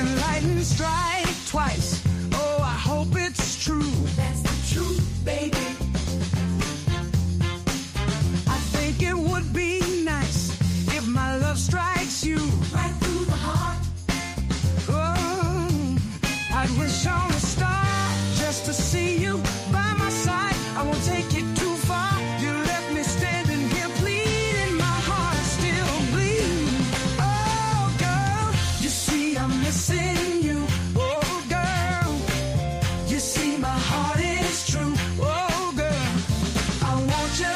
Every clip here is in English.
Can lightning strike twice? Oh, I hope it's true. That's the truth, baby. I think it would be nice if my love strikes you Right through the heart. Oh, I'd wish on a star just to see you by my side. I won't take it too far. You left me standing here pleading. My heart is still bleeding. Oh, girl, you see I'm missing you. Oh, girl, you see my heart is true. Oh, girl, I want you,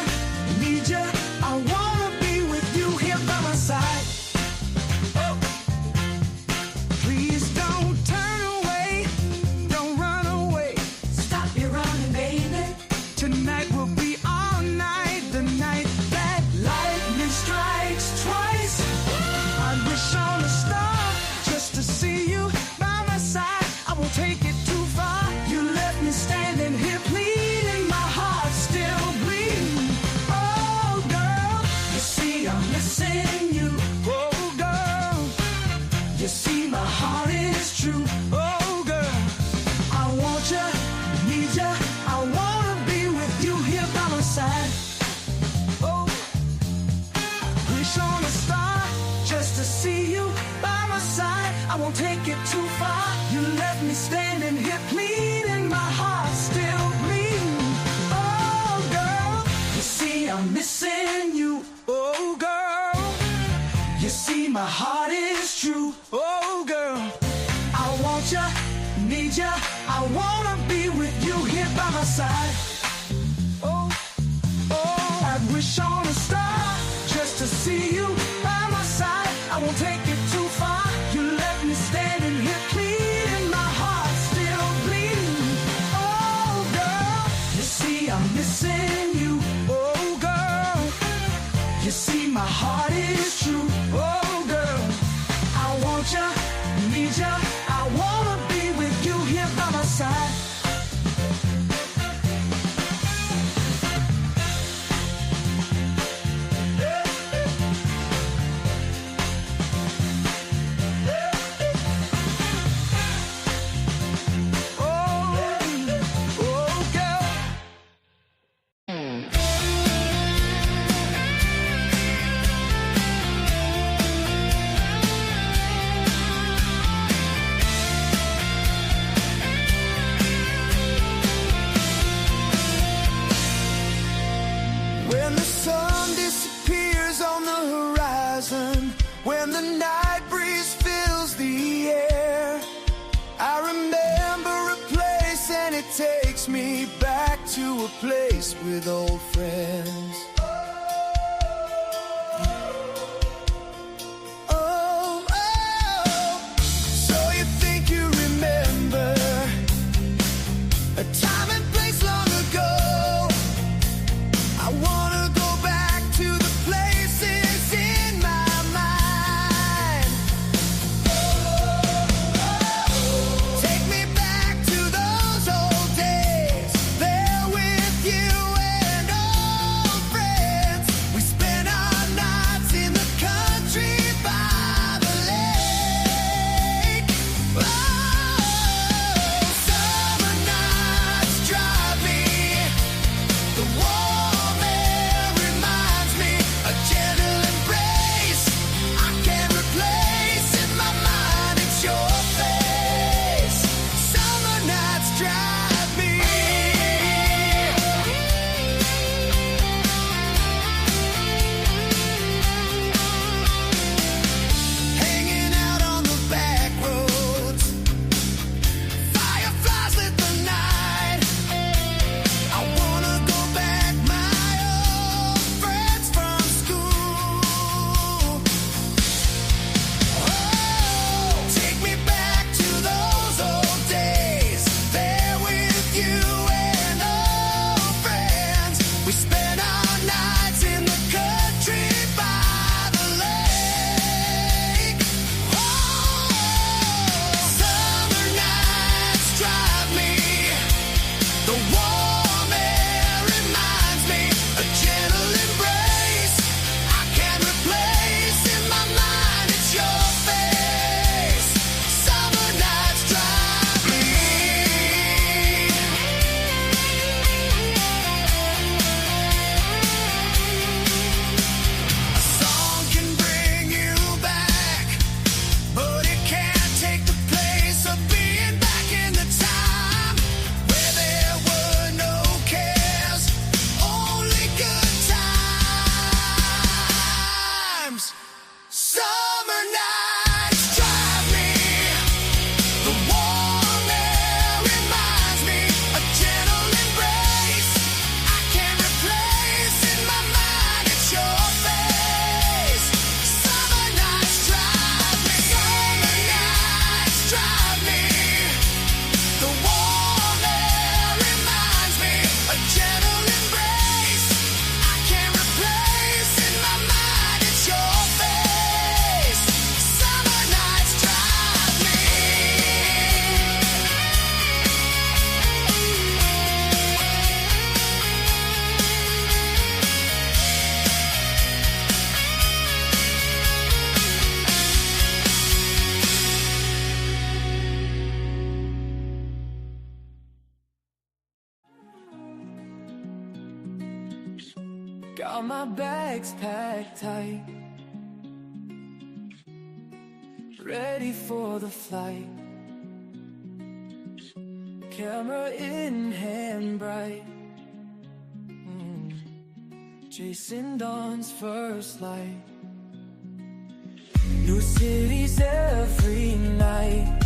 need you. I wanna be with you here by my side. Oh, please don't turn away, don't run away. Stop your running, baby. Tonight will be all night, the night that lightning strikes twice. I wish on a star just to see you by my side. I won't take it too far. You left me standing here pleading. My heart's still bleeding. Oh, girl, you see I'm missing you. Oh, girl, you see my heart is true. Oh, girl, I want you, need you. I wanna be with you here by my side. Oh, wish on a star just to see you by my side. I won't take it too far. You left me standing here pleading. My heart's still bleeding. Oh, girl, you see I'm missing you. Oh, girl, you see my heart is true. Oh, girl, I want you, need you. I wanna be with you here by my side. Oh, oh, I'd wish on a star just to see you by my side. I won't take it too far. You left me standing here pleading. My heart's still bleeding. Oh, girl, you see I'm missing you. Oh, girl, you see my heart is true. Oh, girl, I want you, need you. I wanna be with you here by my side. When the sun disappears on the horizon, when the night breeze fills the air, I remember a place and it takes me back to a place with old friends. Oh, oh, so you think you remember a time and place long ago. I wanna go back to the places in my mind. Take me back to those old days, there with you and old friends. Got my bags packed tight, ready for the flight. Camera in hand bright, chasing dawn's first light. New cities every night,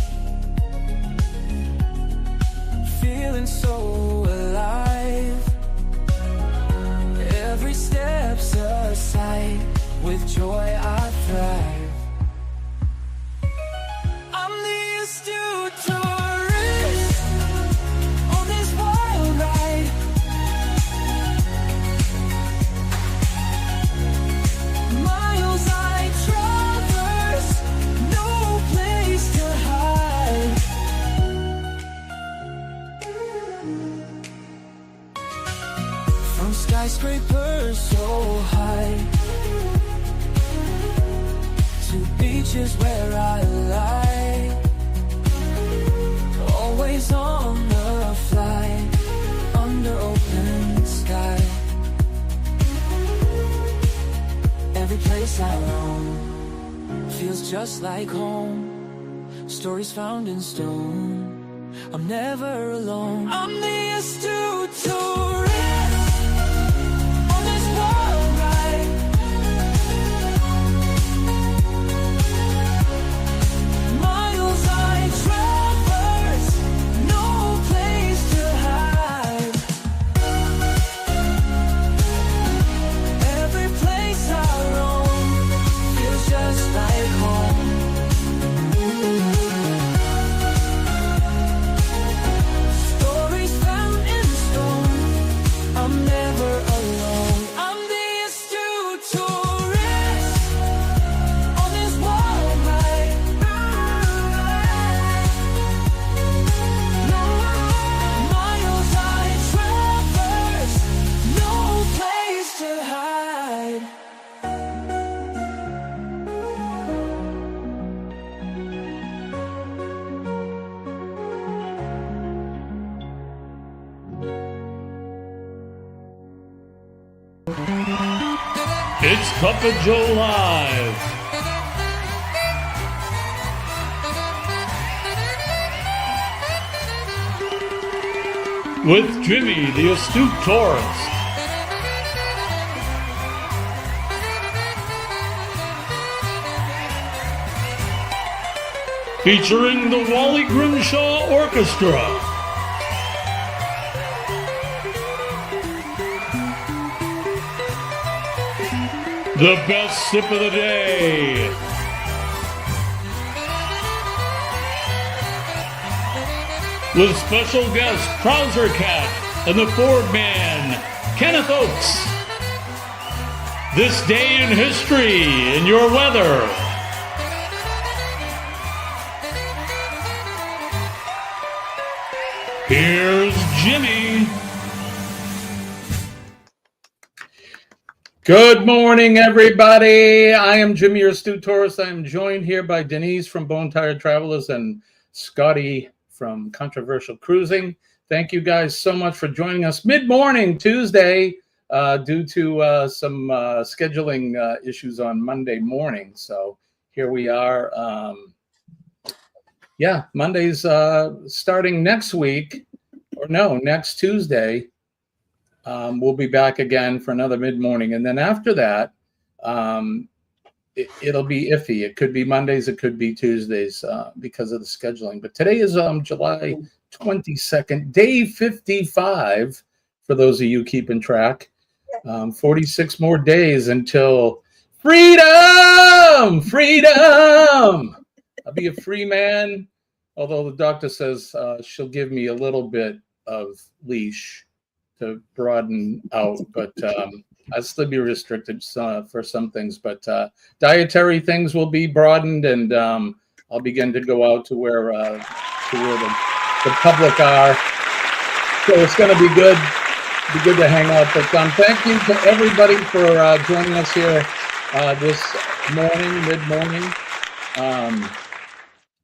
feeling so alive. Every step's a sight, with joy I thrive. I'm the astute tourist on this wild ride. Miles I traverse, no place to hide. From skyscrapers so high to beaches where I lie, always on the fly, under open sky. Every place I roam feels just like home, stories found in stone, I'm never alone. I'm the astute tourist on this wild ride. Miles I traverse, no place to hide. Every place I roam feels just like home. Stories found in stone, I'm never alone. I'm the astute tourist on this wild ride. Miles I traverse, no place to hide. It's Cuppa Joe Live. With Jimmy, the astute tourist. Featuring the Wally Grimshaw Orchestra. The best sip of the day. With special guest Trouser Cat and the Ford Man, Kenneth Oakes. This day in history in your weather. Here's Jimmy. Good morning, everybody. I am Jimmy, your astute tourist. I am joined here by Denise from Bone Tired Travelers and Scotty from Controversial Cruising. Thank you guys so much for joining us mid-morning Tuesday due to some scheduling issues on Monday morning. So here we are. Monday's starting next week, or no, next Tuesday. We'll be back again for another mid-morning. And then after that, it'll be iffy. It could be Mondays, it could be Tuesdays because of the scheduling. But today is July 22nd, day 55, for those of you keeping track. 46 more days until freedom! Freedom! I'll be a free man, although the doctor says she'll give me a little bit of leash to broaden out, but I'll still be restricted for some things. But dietary things will be broadened, and I'll begin to go out to where the public are. So it's going to be good. Be good to hang out. But thank you to everybody for joining us here this morning, mid-morning.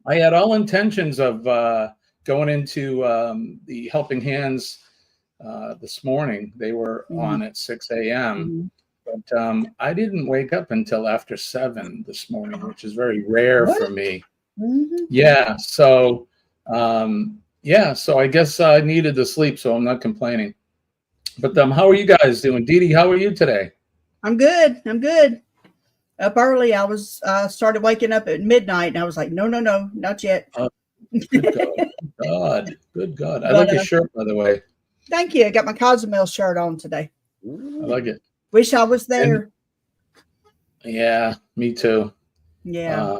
I had all intentions of going into the Helping Hands this morning. They were on at 6 a.m. But I didn't wake up until after 7 this morning, which is very rare for me. Yeah. So, so I guess I needed the sleep, so I'm not complaining. But how are you guys doing? Dee Dee, how are you today? I'm good. I'm good. Up early. I was started waking up at midnight, and I was like, no, not yet. Good God. Good God. I But, like your shirt, by the way. Thank you. I got my Cozumel shirt on today. I like it. Wish I was there. Yeah, me too. Yeah.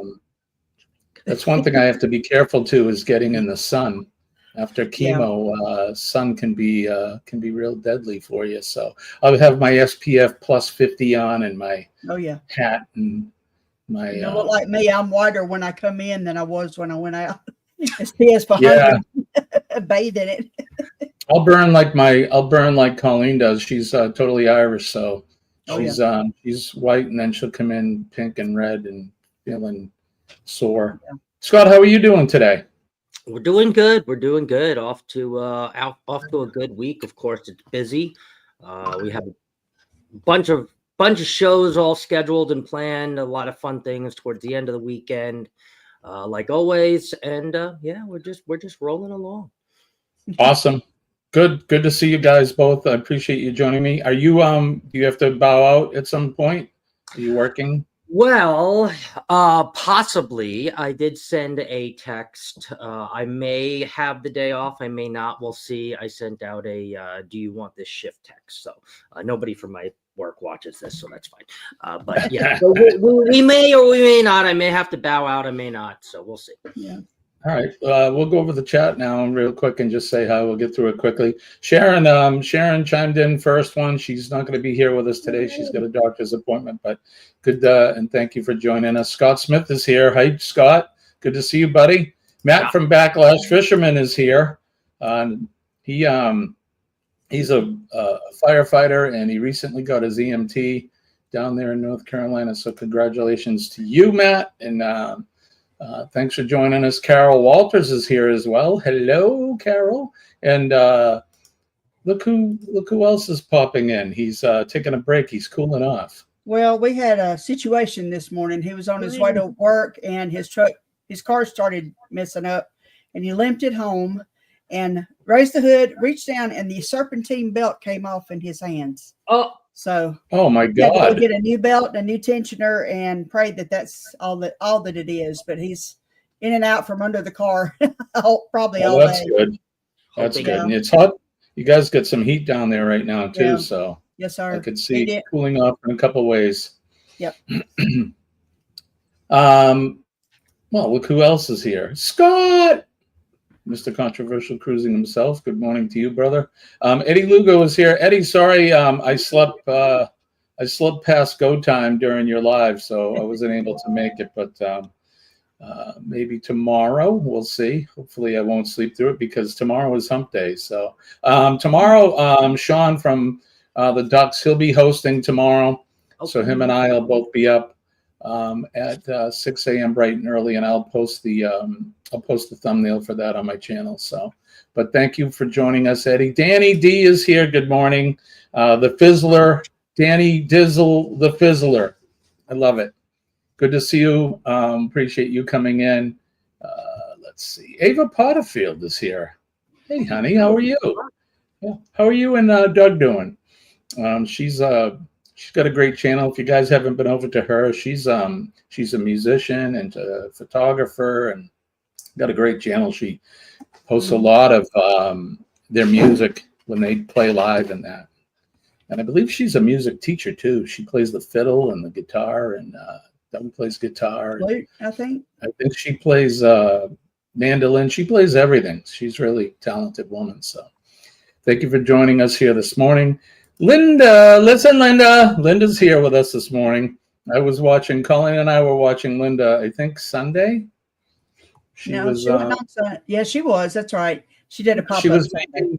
That's one thing I have to be careful too, is getting in the sun. After chemo, sun can be real deadly for you. So I'll have my SPF plus 50 on and my hat and my. You look like me. I'm whiter when I come in than I was when I went out. SPF 100. Bathe in it. I'll burn like Colleen does. She's totally Irish, so she's white, and then she'll come in pink and red and feeling sore. Yeah. Scott, how are you doing today? We're doing good. We're doing good. Off to a good week. Of course, it's busy. We have a bunch of shows all scheduled and planned. A lot of fun things towards the end of the weekend, like always. And we're just rolling along. Awesome. Good to see you guys both. I appreciate you joining me. Are you do you have to bow out at some point? Are you working? Well, possibly. I did send a text. I may have the day off. I may not. We'll see. I sent out a do you want this shift text? So nobody from my work watches this, so that's fine. But yeah, so we may or we may not. I may have to bow out. I may not. So we'll see. Yeah. All right, we'll go over the chat now real quick and just say hi. We'll get through it quickly. Sharon chimed in first one. She's not going to be here with us today. She's got a doctor's appointment, but good, and thank you for joining us. Scott Smith is here. Hi, Scott. Good to see you, buddy. Matt from Backlash Fisherman is here. He's a firefighter, and he recently got his EMT down there in North Carolina. So congratulations to you, Matt, and thanks for joining us. Carol Walters is here as well. Hello, Carol. And look who else is popping in. He's taking a break. He's cooling off. Well, we had a situation this morning. He was on his way to work, and his car started messing up, and he limped it home and raised the hood, reached down, and the serpentine belt came off in his hands. Oh my God! We'll get a new belt, and a new tensioner, and pray that that's all that it is. But he's in and out from under the car, probably all that's day. Good. That's good. And it's hot. You guys got some heat down there right now too. Yeah. So yes, sir. I could see cooling off in a couple of ways. Yep. Well, look who else is here. Scott. Mr. Controversial Cruising himself. Good morning to you, brother. Eddie Lugo is here. Eddie, sorry, I slept past go time during your live, so I wasn't able to make it, but maybe tomorrow, we'll see. Hopefully I won't sleep through it because tomorrow is hump day. So tomorrow, Sean from the Ducks, he'll be hosting tomorrow. Okay. So him and I will both be up at 6 a.m. bright and early, and I'll post the thumbnail for that on my channel. So, but thank you for joining us, Eddie. Danny D is here. Good morning. The Fizzler, Danny Dizzle, the Fizzler. I love it. Good to see you. Appreciate you coming in. Let's see. Ava Potterfield is here. Hey, honey, how are you? Yeah. How are you and Doug doing? She's got a great channel. If you guys haven't been over to her, she's a musician and a photographer and got a great channel. She posts a lot of their music when they play live and that. And I believe she's a music teacher too. She plays the fiddle and the guitar, and Doug plays guitar. I think she plays mandolin. She plays everything. She's a really talented woman. So thank you for joining us here this morning. Linda, listen, Linda. Linda's here with us this morning. I was watching, Colleen and I were watching Linda, I think Sunday. She was on Sunday. Yeah, she was. That's right. She did a pop-up. She was making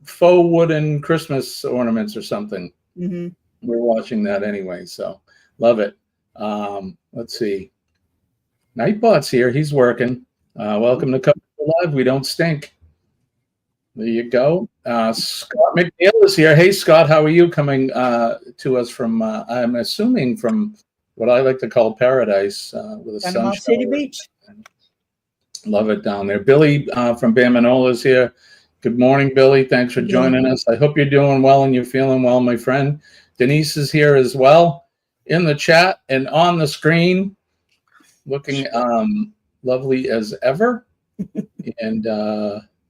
faux wooden Christmas ornaments or something. Mm-hmm. We're watching that anyway, so love it. Let's see. Nightbot's here. He's working. Welcome to Cuppa Live. We don't stink. There you go. Scott McNeil is here. Hey, Scott, how are you coming to us from, I'm assuming from what I like to call paradise with a Panama sun City shower. Beach. Love it down there. Billy from Bamanola is here. Good morning, Billy. Thanks for joining us. I hope you're doing well and you're feeling well, my friend. Denise is here as well in the chat and on the screen, looking lovely as ever. And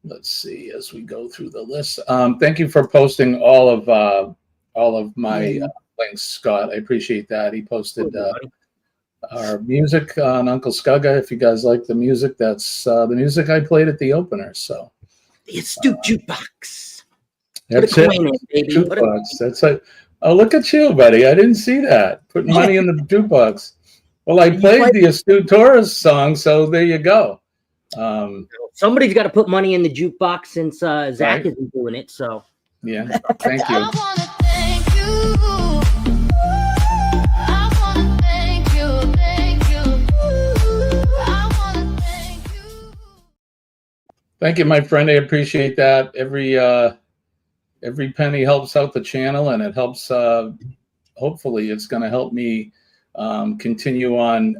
let's see as we go through the list. Thank you for posting all of my links, Scott. I appreciate that. He posted our music on Uncle Scugga. If you guys like the music, that's the music I played at the opener. So It's jukebox. that's Put a it. coin in, baby. Jukebox. That's it. Oh, look at you, buddy. I didn't see that. Putting money in the jukebox. Well, I played the Astute Torres song, so there you go. Somebody's got to put money in the jukebox since Zach Right. isn't doing it. So Yeah, thank you. I wanna thank you. I wanna thank you, thank you. I wanna thank you. Thank you, my friend. I appreciate that. Every penny helps out the channel, and it helps. Hopefully, it's going to help me continue on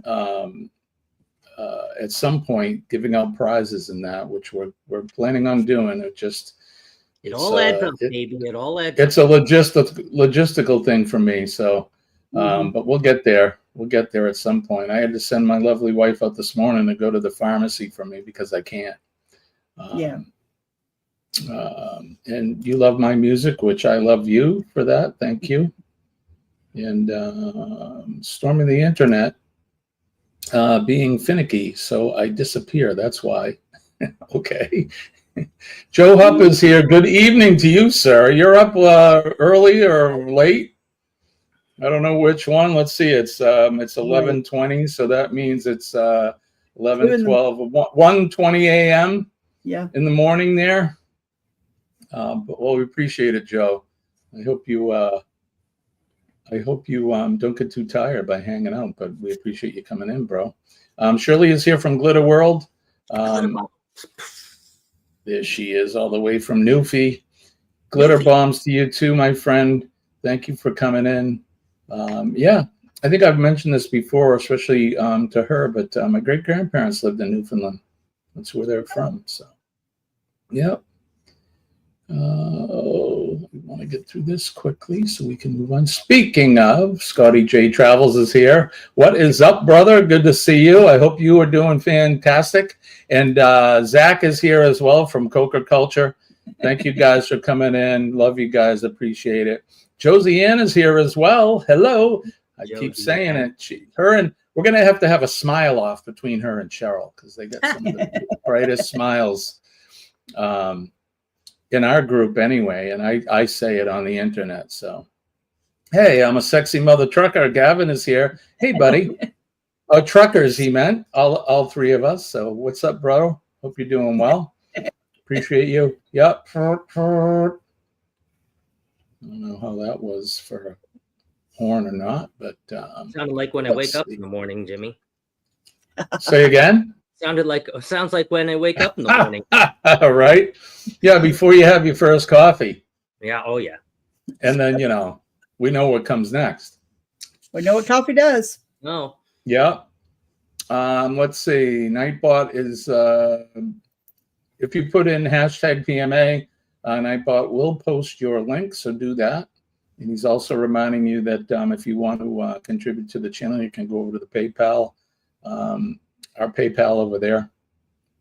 at some point giving out prizes and that, which we're planning on doing. it all adds up, baby. It all adds It's up. a logistical thing for me. So, but we'll get there. We'll get there at some point. I had to send my lovely wife out this morning to go to the pharmacy for me because I can't. And you love my music, which I love you for that. Thank you. And storming the internet, being finicky, so I disappear. That's why. Okay. Joe Hupp is here. Good evening to you, sir. You're up early or late? I don't know which one. Let's see. It's 11:20, so that means it's 11:12, 1:20 a.m. Yeah. in the morning there. But well, we appreciate it, Joe. I hope you don't get too tired by hanging out, but we appreciate you coming in, bro. Shirley is here from Glitter World. There she is, all the way from Newfie. Glitter bombs to you too, my friend. Thank you for coming in. Yeah, I think I've mentioned this before, especially to her, but my great-grandparents lived in Newfoundland. That's where they're from. So, yep. We want to get through this quickly so we can move on. Speaking of, Scotty J Travels is here. What is up, brother? Good to see you. I hope you are doing fantastic. And Zach is here as well from Coca Culture. Thank you guys for coming in. Love you guys. Appreciate it. Josie Ann is here as well. Hello. I keep saying it. We're going to have a smile off between her and Cheryl because they got some of the brightest smiles in our group anyway. And I say it on the internet. So, hey, I'm a sexy mother trucker. Gavin is here. Hey, buddy. Oh, truckers, he meant. All three of us. So what's up, bro? Hope you're doing well. Appreciate you. Yep. I don't know how that was for a horn or not, but sounded like when I wake up in the morning, Jimmy. Say again. Sounds like when I wake up in the morning. All right. Yeah, before you have your first coffee. Yeah. Oh yeah. And then we know what comes next. We know what coffee does. Oh. Yeah. Let's see. Nightbot is if you put in hashtag PMA, Nightbot will post your link, so do that. And he's also reminding you that if you want to contribute to the channel, you can go over to the PayPal, our PayPal over there.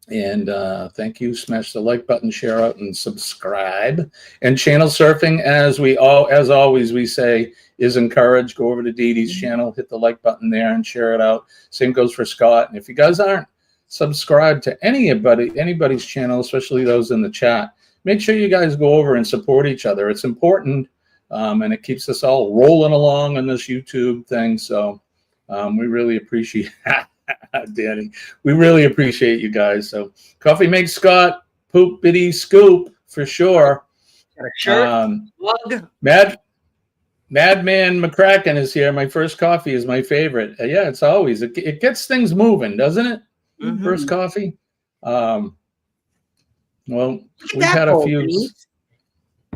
And thank you. Smash the like button, share out, and subscribe. And channel surfing, as always, we say, is encouraged. Go over to Dee Dee's channel, hit the like button there, and share it out. Same goes for Scott. And if you guys aren't subscribed to anybody's channel, especially those in the chat, make sure you guys go over and support each other. It's important, and it keeps us all rolling along on this YouTube thing. So we really appreciate Danny. We really appreciate you guys. So coffee makes Scott poop bitty scoop for sure. Got a shirt, plug. Madman McCracken is here. My first coffee is my favorite. Yeah, it's always it gets things moving, doesn't it? Mm-hmm. First coffee. Well, we've had a few.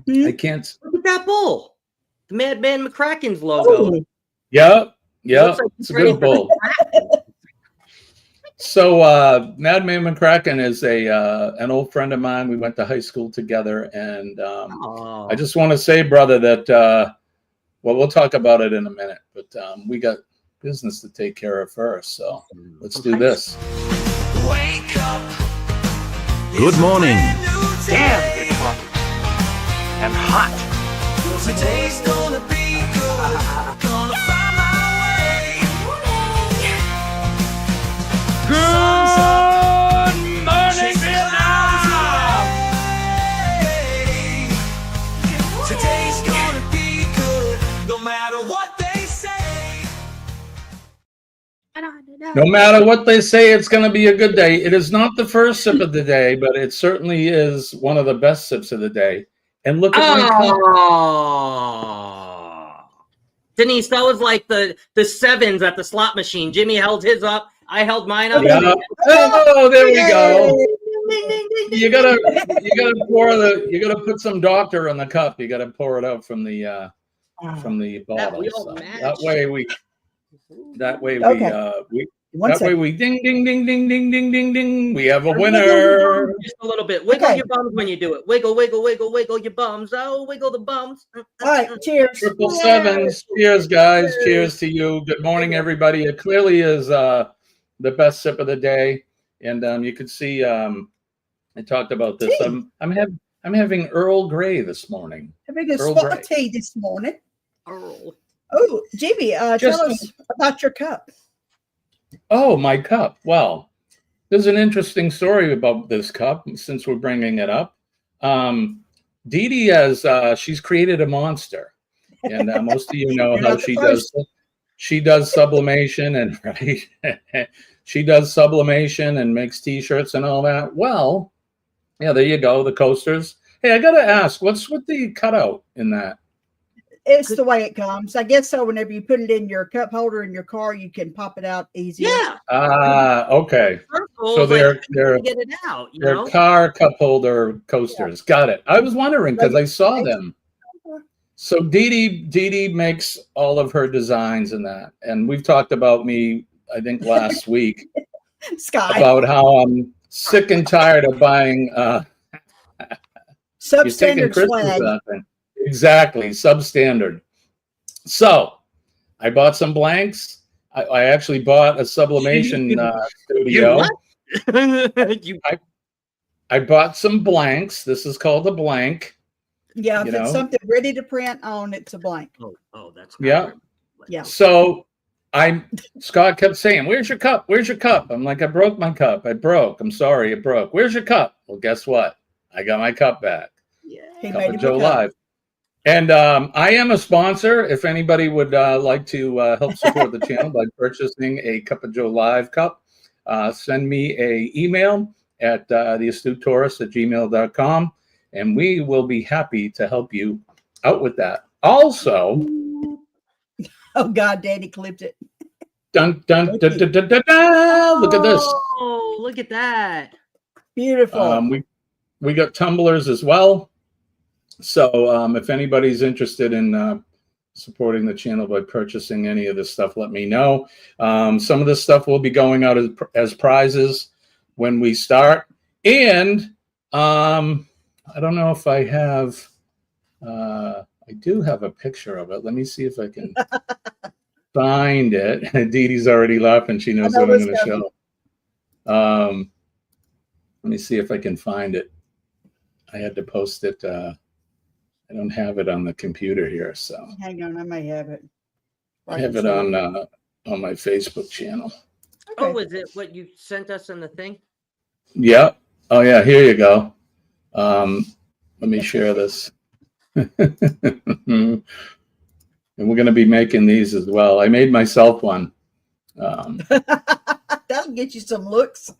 I can't. Look at that bull. The Madman McCracken's logo. Oh, Yep. Looks like It's he's a ready good for bull. So Madman McCracken is an old friend of mine. We went to high school together, and Oh. I just want to say, brother, that well, we'll talk about it in a minute, but we got business to take care of first. So let's do this. Wake up. Good morning. Damn, it's fluffy. and hot. Today's gonna be good. Gonna find my way. Good morning, Vietnam. Today's gonna be good. No matter what they say. No matter what they say, it's going to be a good day. It is not the first sip of the day, but it certainly is one of the best sips of the day. And look at my cup. Oh. Denise, that was like the sevens at the slot machine. Jimmy held his up. I held mine up. Yeah. Oh, there we go. Ding, ding, ding, You gotta put some doctor in the cup. You gotta pour it out from the bottle. we all So match. that way we one that way second. we ding ding ding ding ding ding ding ding. We have a winner. Just a little bit. Wiggle Okay. your bums when you do it. Wiggle, wiggle, wiggle, wiggle your bums. Oh, wiggle the bums. All right, cheers. Triple sevens. Cheers, guys. Cheers to you. Good morning, everybody. It clearly is the best sip of the day, and you can see I talked about this. Tea. I'm having Earl Grey this morning. Having a Earl spot Grey. of tea this morning. Earl. Oh, Jimmy, Just- tell us about your cup. Oh, my cup. Well, there's an interesting story about this cup since we're bringing it up. Dee Dee she's created a monster, and most of you know You're how not the she first. does. She does sublimation and right. She does sublimation and makes T-shirts and all that. Well, yeah, there you go. The coasters. Hey, I gotta ask, what's with the cutout in that? It's the way it comes. I guess so. Whenever you put it in your cup holder in your car, you can pop it out easier. Yeah. Okay. Circles, So they're get it out. You they're know? car cup holder coasters. Got it. I was wondering because I saw them. So Dee Dee makes all of her designs and that, and we've talked about me, I think last week, Sky. about how I'm sick and tired of buying. You're taking Substandard Christmas swag. out there. Exactly, substandard. So I bought some blanks. I actually bought a sublimation studio. what? You I bought some blanks. This is called a blank. Yeah, if You it's know? something ready to print on, it's a blank. Oh, that's not Yeah. right. Yeah. So Scott kept saying, "Where's your cup? Where's your cup?" I'm like, "I broke my cup. I broke. I'm sorry, it broke. Where's your cup?" Well, guess what? I got my cup back. Yeah. He Cup made of him Joe a cup. Live. And I am a sponsor. If anybody would like to help support the channel by purchasing a Cup of Joe Live cup, send me a email at theastutetourist@gmail.com, and we will be happy to help you out with that. Also, Oh God, Daddy clipped it. dun, dun, dun, dun, dun, dun, dun, look at this. Oh, look at that. Beautiful. We got tumblers as well. So if anybody's interested in supporting the channel by purchasing any of this stuff, let me know. Some of this stuff will be going out as prizes when we start. And I don't know if I have, I do have a picture of it. Let me see if I can find it. Dee Dee's already laughing. She knows what I'm going to show. Let me see if I can find it. I had to post it. I don't have it on the computer here, so Hang on, I may have it. I have it on my Facebook channel. Oh, Okay. is it what you sent us in the thing? Yep. Oh yeah, here you go. Let me share this. And we're going to be making these as well. I made myself one. That'll get you some looks.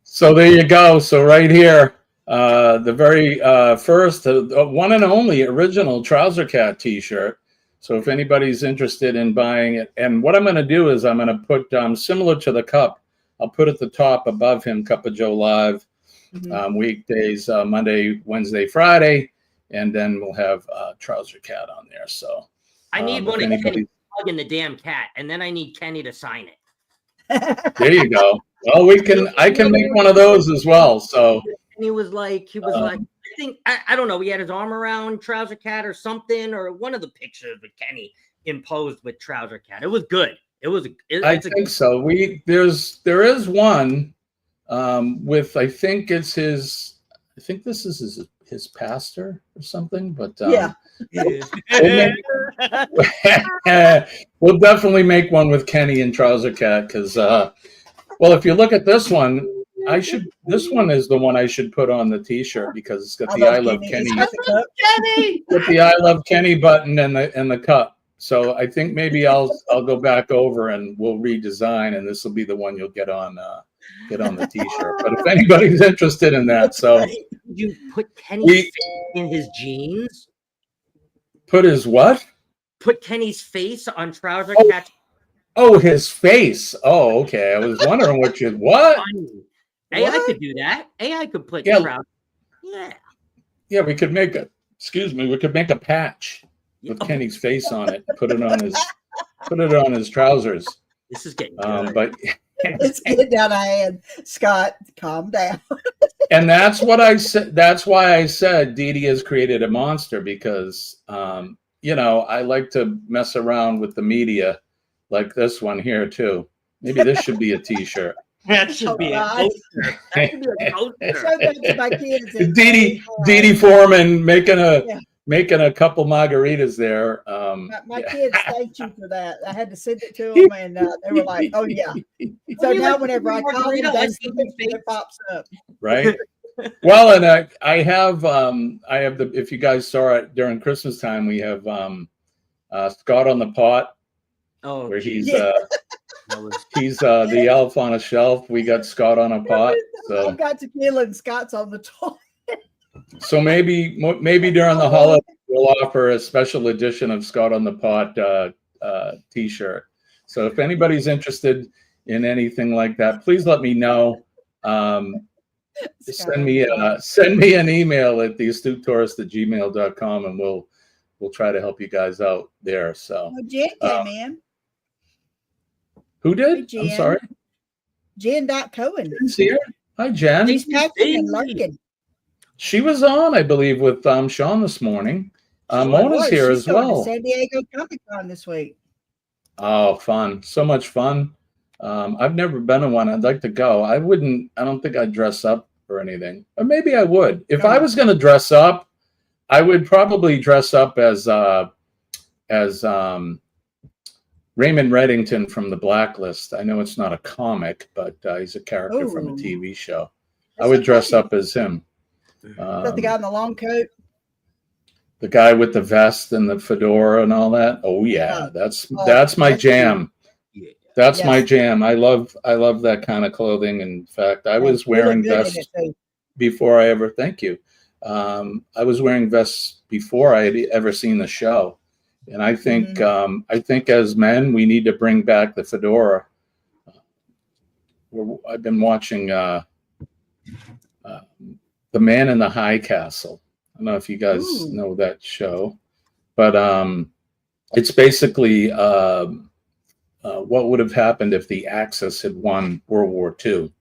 So there you go. So right here, the very first, one and only original Trouser Cat t-shirt. So if anybody's interested in buying it, and what I'm going to do is I'm going to put, similar to the cup, I'll put at the top above him, Cup of Joe Live, weekdays, Monday, Wednesday, Friday. and then we'll have Trouser Cat on there. So I need if one of anybody- Kenny hugging the damn cat, and then I need Kenny to sign it. There you go. Well, I can make one of those as well. So And he was like, I think, I don't know, he had his arm around Trouser Cat or something, or one of the pictures with Kenny imposed with Trouser Cat. It was good. I think so. There is one with, I think this is his pastor or something, but Yeah. we'll definitely make one with Kenny and Trouser Cat because well, if you look at this one, this one is the one I should put on the t-shirt because it's got the I love Kenny. Put the I love Kenny button and the cup. So I think maybe I'll go back over and we'll redesign, and this will be the one you'll get on the t-shirt. But if anybody's interested in that, so you put Kenny's face in his jeans. Put his what? Put Kenny's face on Trouser Cat's. Oh, his face. Oh, okay. I was wondering what. AI could do that. AI could put Trouser. Yeah, we could make a. Excuse me. We could make a patch with Kenny's face on it. Put it on his trousers. This is getting good. But it's getting out of hand. Scott, calm down. And that's what I said. That's why I said Dee Dee has created a monster because, I like to mess around with the media, like this one here too. Maybe this should be a T-shirt. That should be a poster. That should be a poster. Show that to my kids. Dee Dee Foreman making a couple margaritas there. My kids thanked you for that. I had to send it to them, and they were like, "Oh yeah." So now, whenever I call them, that's the picture that pops up. Right. Well, and I have the. If you guys saw it during Christmas time, we have Scott on the Pot. Oh, where he's the elf on a shelf. We got Scott on a pot. So I've got tequila and Scott's on the toilet. So maybe during the holiday we'll offer a special edition of Scott on the Pot T-shirt. So if anybody's interested in anything like that, please let me know. Send me an email at theastutetourist@gmail.com and we'll try to help you guys out there. So Jen came in. Who did? Hey, I'm sorry. Jen.Cohen. See her? Hi, Jen. She's packing and lurking. She was on, I believe, with Sean this morning. Mona's here as well. San Diego Comic-Con this week. Oh, fun. So much fun. I've never been to one. I'd like to go. I don't think I'd dress up or anything. Or maybe I would. If I was going to dress up, I would probably dress up as Raymond Reddington from The Blacklist. I know it's not a comic, but he's a character from a TV show. I would dress up as him. Is that the guy in the long coat? The guy with the vest and the fedora and all that. Oh yeah, that's my jam. That's my jam. I love that kind of clothing. In fact, I was wearing vests before I ever. Thank you. I was wearing vests before I had ever seen the show, and I think as men we need to bring back the fedora. I've been watching The Man in the High Castle. I don't know if you guys know that show, but it's basically what would have happened if the Axis had won World War II,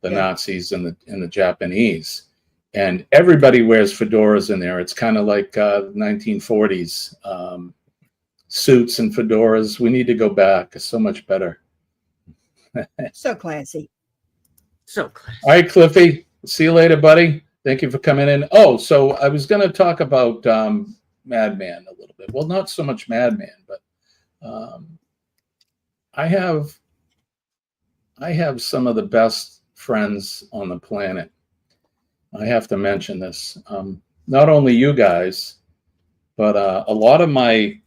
the Nazis and the Japanese, and everybody wears fedoras in there. It's kind of like 1940s suits and fedoras. We need to go back. It's so much better. So classy. So classy. All right, Cliffy. See you later, buddy. Thank you for coming in. Oh, so I was going to talk about Madman a little bit. Well, not so much Madman, but I have some of the best friends on the planet. I have to mention this. Not only you guys, but a lot of my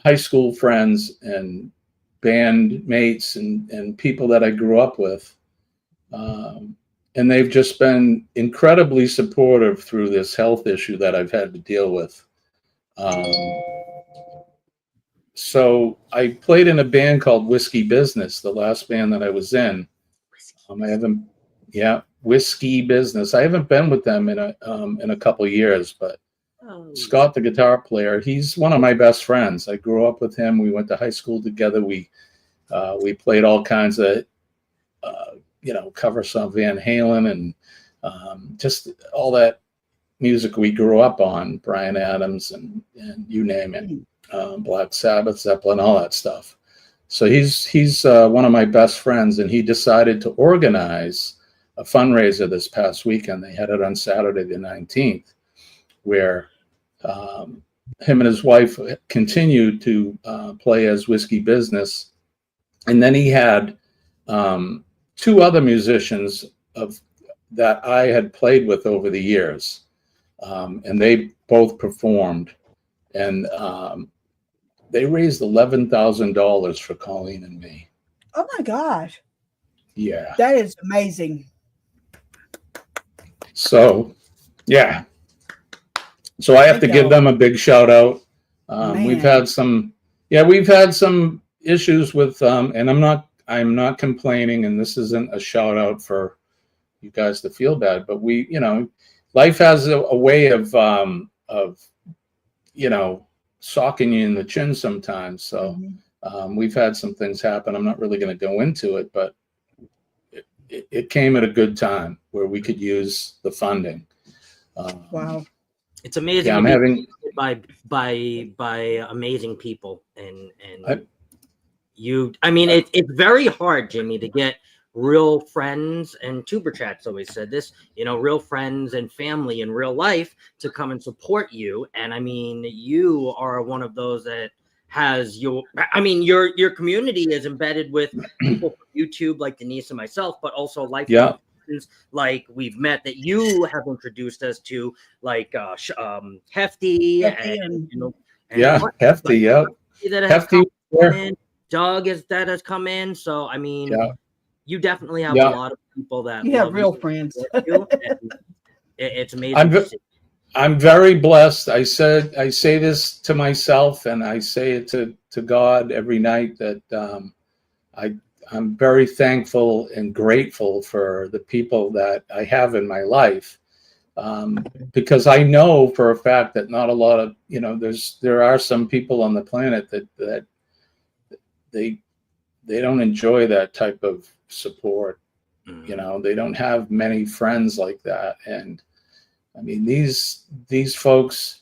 high school friends and band mates and people that I grew up with. And they've just been incredibly supportive through this health issue that I've had to deal with. So I played in a band called Whiskey Business, the last band that I was in. I haven't Yeah, Whiskey Business. I haven't been with them in a couple of years, but Oh, Scott, the guitar player, he's one of my best friends. I grew up with him. We went to high school together. We played all kinds of cover some Van Halen and just all that music we grew up on, Bryan Adams and you name it, Black Sabbath, Zeppelin, all that stuff. So he's one of my best friends, and he decided to organize a fundraiser this past weekend. They had it on Saturday the 19th, where him and his wife continued to play as Whiskey Business, and then he had two other musicians that I had played with over the years. And they both performed, and they raised $11,000 for Colleen and me. Oh my gosh. Yeah. That is amazing. So, yeah. So I have to give them a big shout out. We've had some issues with, and I'm not complaining, and this isn't a shout out for you guys to feel bad, but life has a way of socking you in the chin sometimes. So we've had some things happen. I'm not really going to go into it, but it came at a good time where we could use the funding. Wow. it's amazing. Yeah, to I'm be having by amazing people, and it's very hard, Jimmy, to get real friends, and Tuber Chat's always said this, real friends and family in real life to come and support you. And I mean, you are one of those that has your community is embedded with people from YouTube like Denise and myself, but also lifelong friends like we've met that you have introduced us to, like Hefty and Hefty, that has Hefty, come in. Doug that has come in. So I mean, you definitely have a lot of people that you have real friends. It's amazing. I'm very blessed. I say this to myself, and I say it to God every night, that I'm very thankful and grateful for the people that I have in my life, because I know for a fact that not a lot of there are some people on the planet that they don't enjoy that type of support. They don't have many friends like that. And I mean, these folks,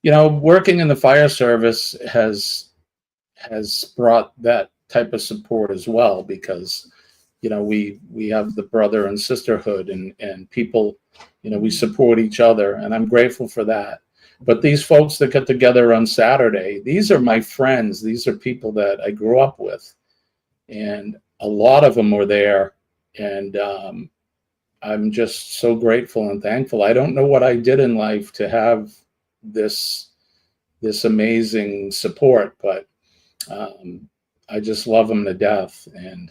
working in the fire service has brought that type of support as well, because we have the brother and sisterhood, and people, we support each other, and I'm grateful for that. But these folks that got together on Saturday, these are my friends. These are people that I grew up with, and a lot of them were there, and I'm just so grateful and thankful. I don't know what I did in life to have this amazing support, but I just love them to death. And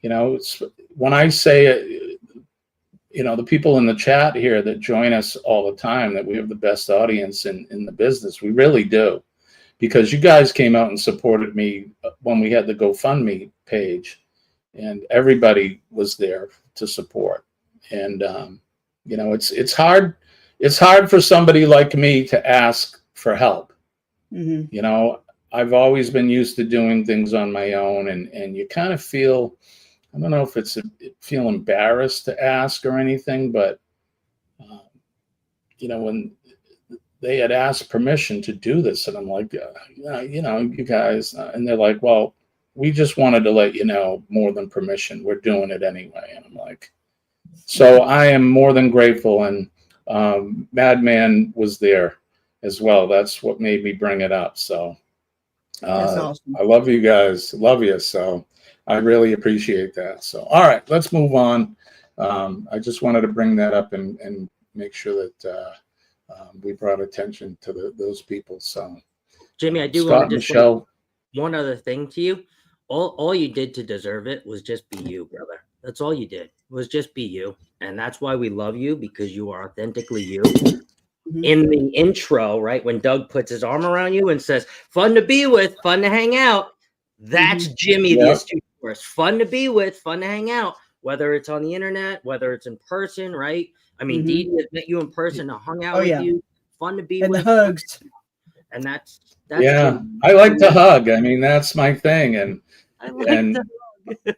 it's, when I say it, the people in the chat here that join us all the time, that we have the best audience in the business. We really do, because you guys came out and supported me when we had the GoFundMe page, and everybody was there to support. And it's hard for somebody like me to ask for help. I've always been used to doing things on my own, and you kind of feel, I don't know if feel embarrassed to ask or anything, but when they had asked permission to do this, and I'm like, you guys, and they're like, well, we just wanted to let you know, more than permission, we're doing it anyway. And I'm like, so I am more than grateful. And Madman was there as well. That's what made me bring it up. So that's awesome. I love you guys. Love you. So I really appreciate that. So, all right, let's move on. I just wanted to bring that up and make sure that we brought attention to those people. So, Jimmy, I do Scott, want to just Michelle, one other thing to you. All you did to deserve it was just be you, brother. That's all you did, was just be you. And that's why we love you, because you are authentically you. In the intro, right, when Doug puts his arm around you and says, fun to be with, fun to hang out, that's Jimmy the Astute Horse. Fun to be with, fun to hang out. whether it's on the internet, whether it's in person, right? I mean, Mhm. Dee Dee has met you in person, hung out Oh, with yeah. you, fun to be And the with, hugs. and that's Yeah, true. I like to hug. I mean, that's my thing, and I like and the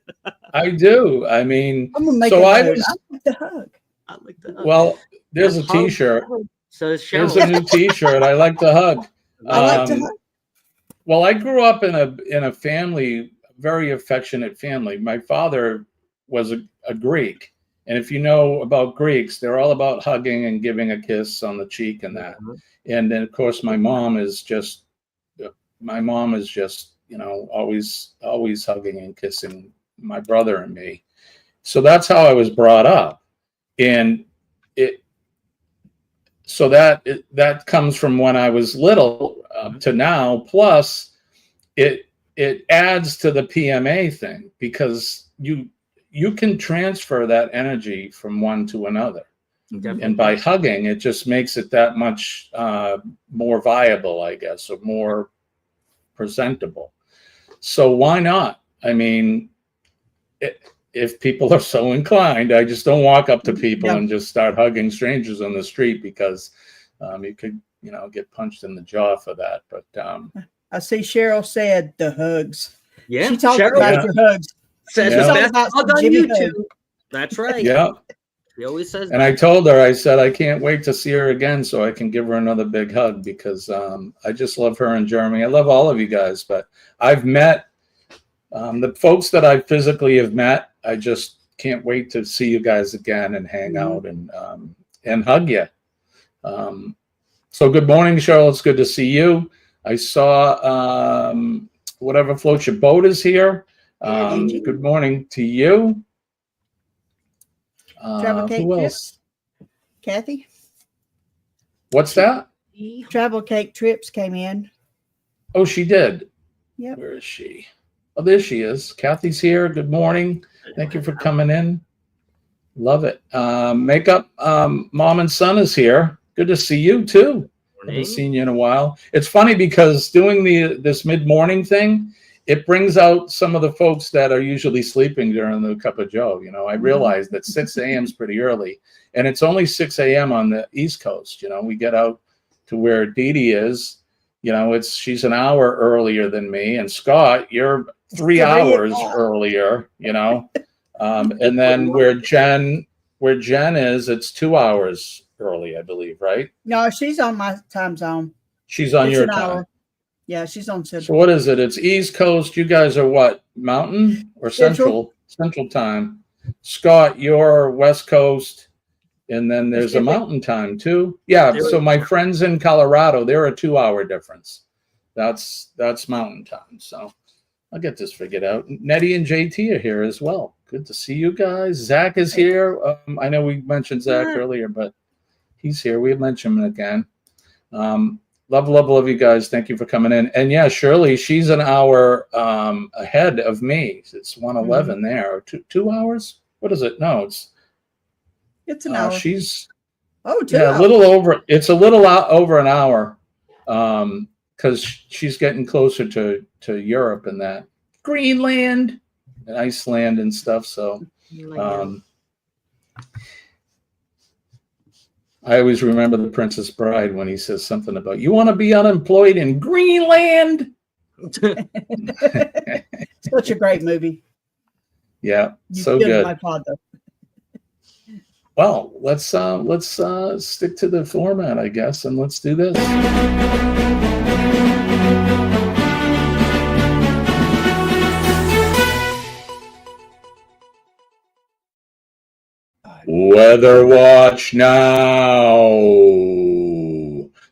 I do. I mean, I'm gonna make so a I note. was I like the hug. I like the hug. well. There's And a hug, T-shirt. says There's a Cheryl. new T-shirt. I like to hug. I like to hug. Well, I grew up in a family, very affectionate family. My father was a Greek, and if you know about Greeks, they're all about hugging and giving a kiss on the cheek and that. Mhm. And then, of course, my mom is just always hugging and kissing my brother and me. So that's how I was brought up, and it so that comes from when I was little up to now. Plus, it adds to the PMA thing because you can transfer that energy from one to another, and by hugging, it just makes it that much more viable, I guess, or more presentable. So why not? I mean, if people are so inclined, I just don't walk up to people Yeah. and just start hugging strangers on the street because you could, get punched in the jaw for that. But I see Cheryl said the hugs. Yeah, She talked Cheryl about Yeah. your hugs. says Yeah. the Talk best about hug some on Jimmy YouTube. hug. That's right. yeah. He always says And that. I told her, I said, I can't wait to see her again so I can give her another big hug because I just love her and Jeremy. I love all of you guys, but I've met the folks that I physically have met. I just can't wait to see you guys again and hang out and hug you. So good morning, Cheryl. It's good to see you. I saw whatever floats your boat is here. Good morning to you. Travel cake Who trips? else? Kathy? What's that? Travel cake trips came in. Oh, she did. Yep. Where is she? Oh, there she is. Kathy's here. Good morning. Thank you for coming in. Love it. Makeup mom and son is here. Good to see you too. Haven't seen you in a while. It's funny because doing this mid-morning thing, it brings out some of the folks that are usually sleeping during the cup of Joe. I realize that 6 a.m. is pretty early, and it's only 6 a.m. on the East Coast. We get out to where Dee Dee is. She's an hour earlier than me, and Scott, you're 3 hours earlier. And then where Jen is, it's 2 hours early, I believe, right? No, she's on my time zone. She's on It's your an time. hour. Yeah, she's on So Central. what is it? It's East Coast. You guys are what? Mountain or Central. Central time. Scott, you're West Coast. And then there's a Pacific. mountain time too. Yeah. So my friends in Colorado, they're a 2-hour difference. That's mountain time. So I'll get this figured out. Nettie and JT are here as well. Good to see you guys. Zach is here. I know we mentioned Zach earlier, but he's here. We mentioned him again. Love you guys. Thank you for coming in. And yeah, Shirley, she's an hour ahead of me. It's 1:11 there. 2 hours? What is it? No, It's an hour. She's 2 a hours. little over. It's a little over an hour because she's getting closer to Europe and that Greenland and Iceland and stuff. So I always remember The Princess Bride when he says something about you want to be unemployed in Greenland. Such a great movie. Yeah, You so killed good. my father. Well, let's stick to the format, I guess, and let's do this. Weather Watch Now.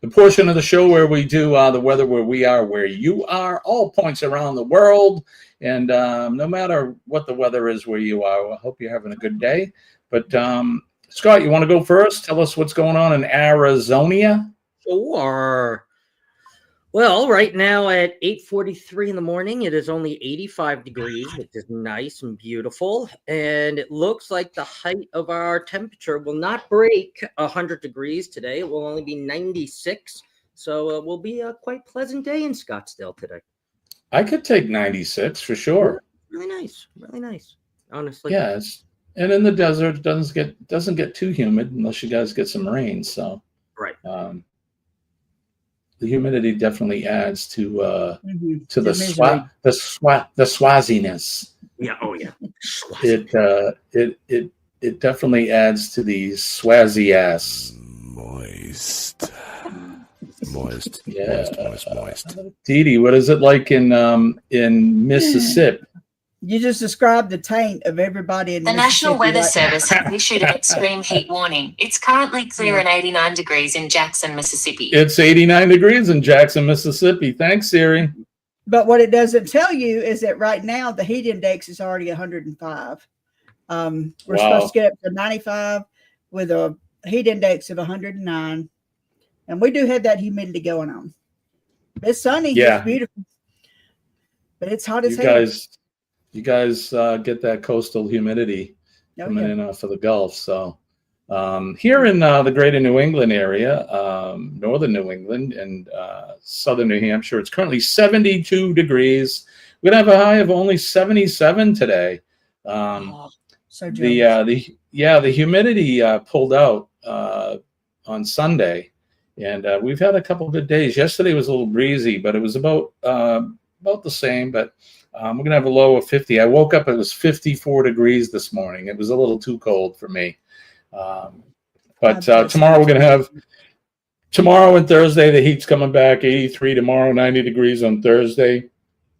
The portion of the show where we do the weather where we are, where you are, all points around the world. And no matter what the weather is where you are, I hope you're having a good day. But Scott, you want to go first? Tell us what's going on in Arizona. Sure. Well, right now at 8:43 in the morning, it is only 85 degrees, which is nice and beautiful. And it looks like the height of our temperature will not break 100 degrees today. It will only be 96. So it will be a quite pleasant day in Scottsdale today. I could take 96 for sure. Really nice. Really nice. Honestly. Yeah, And in the desert, it doesn't get too humid unless you guys get some rain. So Right. The humidity definitely adds to Mhm. the misery. swaziness. Yeah. Oh yeah. Swazi. It definitely adds to the swazzy ass. Moist. Moist. Yeah. Moist. Dee Dee, what is it like in Mississippi? You just described the taint of everybody in The National Mississippi Weather right now. Service has issued an extreme heat warning. It's currently clear and 89 degrees in Jackson, Mississippi. It's 89 degrees in Jackson, Mississippi. Thanks, Siri. But what it doesn't tell you is that right now the heat index is already 105. We're supposed to get up to 95 with a heat index of 109. And we do have that humidity going on. It's sunny. Yeah. It's beautiful. But it's hot as hell. You guys get that coastal humidity coming in off of the Gulf. So here in the greater New England area, northern New England and southern New Hampshire, it's currently 72 degrees. We're going to have a high of only 77 today. So jealous. The humidity pulled out on Sunday, and we've had a couple of good days. Yesterday was a little breezy, but it was about the same. But we're gonna have a low of 50. I woke up, it was 54 degrees this morning. It was a little too cold for me. But tomorrow we're gonna have tomorrow and Thursday. The heat's coming back. 83 tomorrow, 90 degrees on Thursday.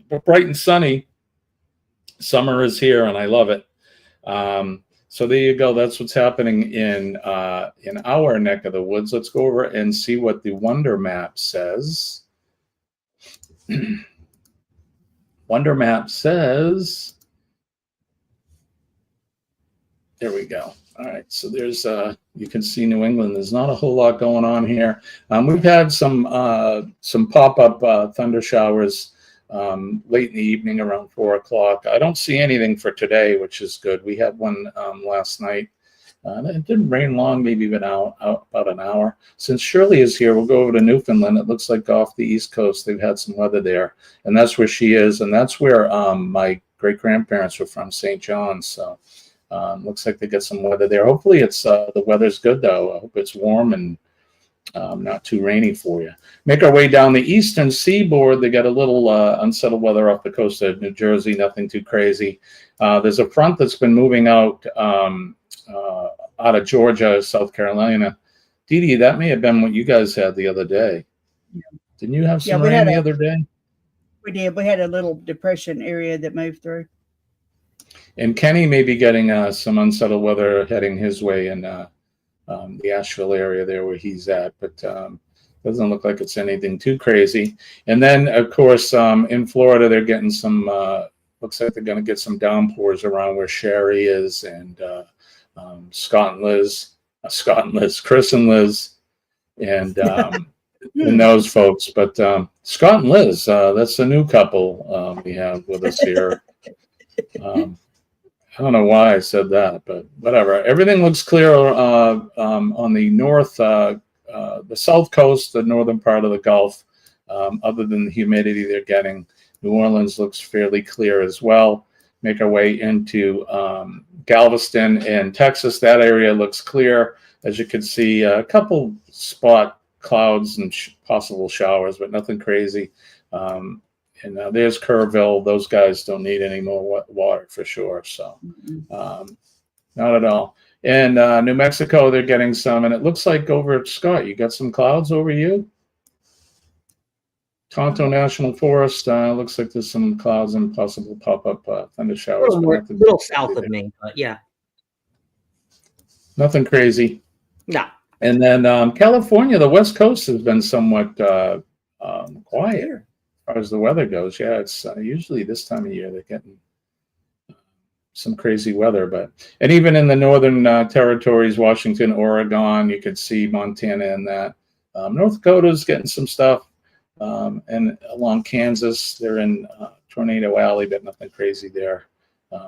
But bright and sunny. Summer is here, and I love it. So there you go. That's what's happening in our neck of the woods. Let's go over and see what the Wonder Map says. Wonder Map says, there we go. All right, so there's you can see New England. There's not a whole lot going on here. We've had some pop-up thunder showers late in the evening around 4 o'clock. I don't see anything for today, which is good. We had one last night. It didn't rain long, maybe about an hour. Since Shirley is here, we'll go over to Newfoundland. It looks like off the East Coast, they've had some weather there. And that's where she is. And that's where my great-grandparents were from, St. John's. So looks like they get some weather there. Hopefully it's the weather's good, though. I hope it's warm and not too rainy for you. Make our way down the eastern seaboard. They got a little unsettled weather off the coast of New Jersey, nothing too crazy. There's a front that's been moving out of Georgia, South Carolina. Dee Dee, that may have been what you guys had the other day. Yeah. Didn't you have some rain the other day? We did. We had a little depression area that moved through. And Kenny may be getting some unsettled weather heading his way in the Asheville area there where he's at, but doesn't look like it's anything too crazy. And then, of course, in Florida, they're getting some, looks like they're going to get some downpours around where Sherry is, and Scott and Liz, Chris and Liz, and those folks. But Scott and Liz, that's a new couple we have with us here. I don't know why I said that, but whatever. Everything looks clear on the north, the south coast, the northern part of the Gulf, other than the humidity they're getting. New Orleans looks fairly clear as well. Make our way into Galveston and Texas. That area looks clear. As you can see, a couple spot clouds and possible showers, but nothing crazy. And there's Kerrville. Those guys don't need any more water for sure. So not at all. And New Mexico, they're getting some. And it looks like over at Scott, you got some clouds over you? Tonto National Forest, looks like there's some clouds and possible pop-up thunder showers. A little south of me, but yeah. Nothing crazy. No. And then California, the West Coast has been somewhat quiet as far as the weather goes. Yeah, it's usually this time of year they're getting some crazy weather. And even in the northern territories, Washington, Oregon, you could see Montana and that. North Dakota's getting some stuff. And along Kansas, they're in Tornado Alley, but nothing crazy there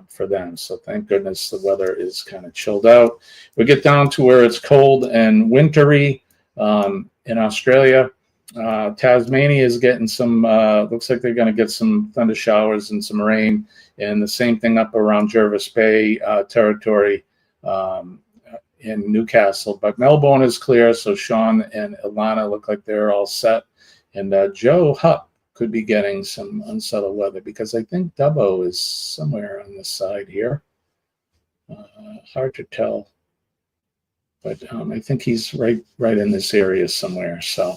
for them. So thank goodness the weather is kind of chilled out. We get down to where it's cold and wintry in Australia. Tasmania is getting some, looks like they're going to get some thunder showers and some rain, and the same thing up around Jervis Bay territory in Newcastle. But Melbourne is clear, so Sean and Ilana look like they're all set. And Joe Hupp could be getting some unsettled weather because I think Dubbo is somewhere on this side here. Hard to tell. But I think he's right in this area somewhere. So,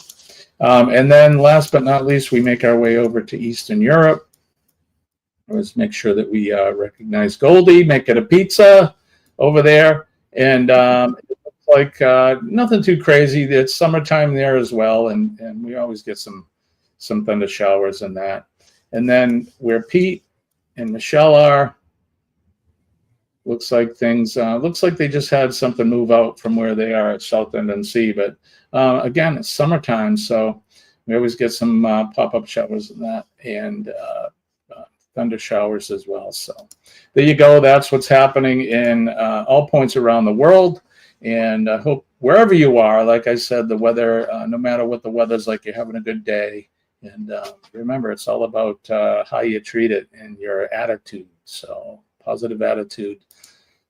and then last but not least, we make our way over to Eastern Europe. Let's make sure that we recognize Goldie, make it a pizza over there. And it looks like nothing too crazy. It's summertime there as well. And we always get some thunder showers and that. And then where Pete and Michelle are, looks like things, looks like they just had something move out from where they are at South End and Sea. But again, it's summertime, so we always get some pop-up showers and that, and thunder showers as well. So there you go. That's what's happening in all points around the world. And I hope wherever you are, like I said, the weather, no matter what the weather's like, you're having a good day. And remember, it's all about how you treat it and your attitude. So positive attitude.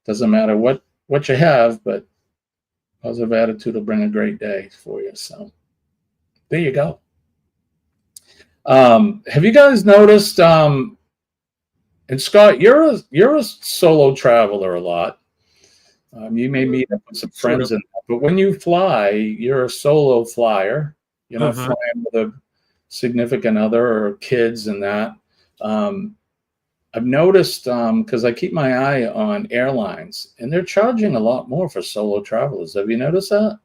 Doesn't matter what you have, but positive attitude will bring a great day for you. So there you go. Have you guys noticed? And Scott, you're a solo traveler a lot. You may meet up with some friends, but when you fly, you're a solo flyer. You're not flying with a significant other or kids and that. I've noticed, because I keep my eye on airlines, and they're charging a lot more for solo travelers. Have you noticed that?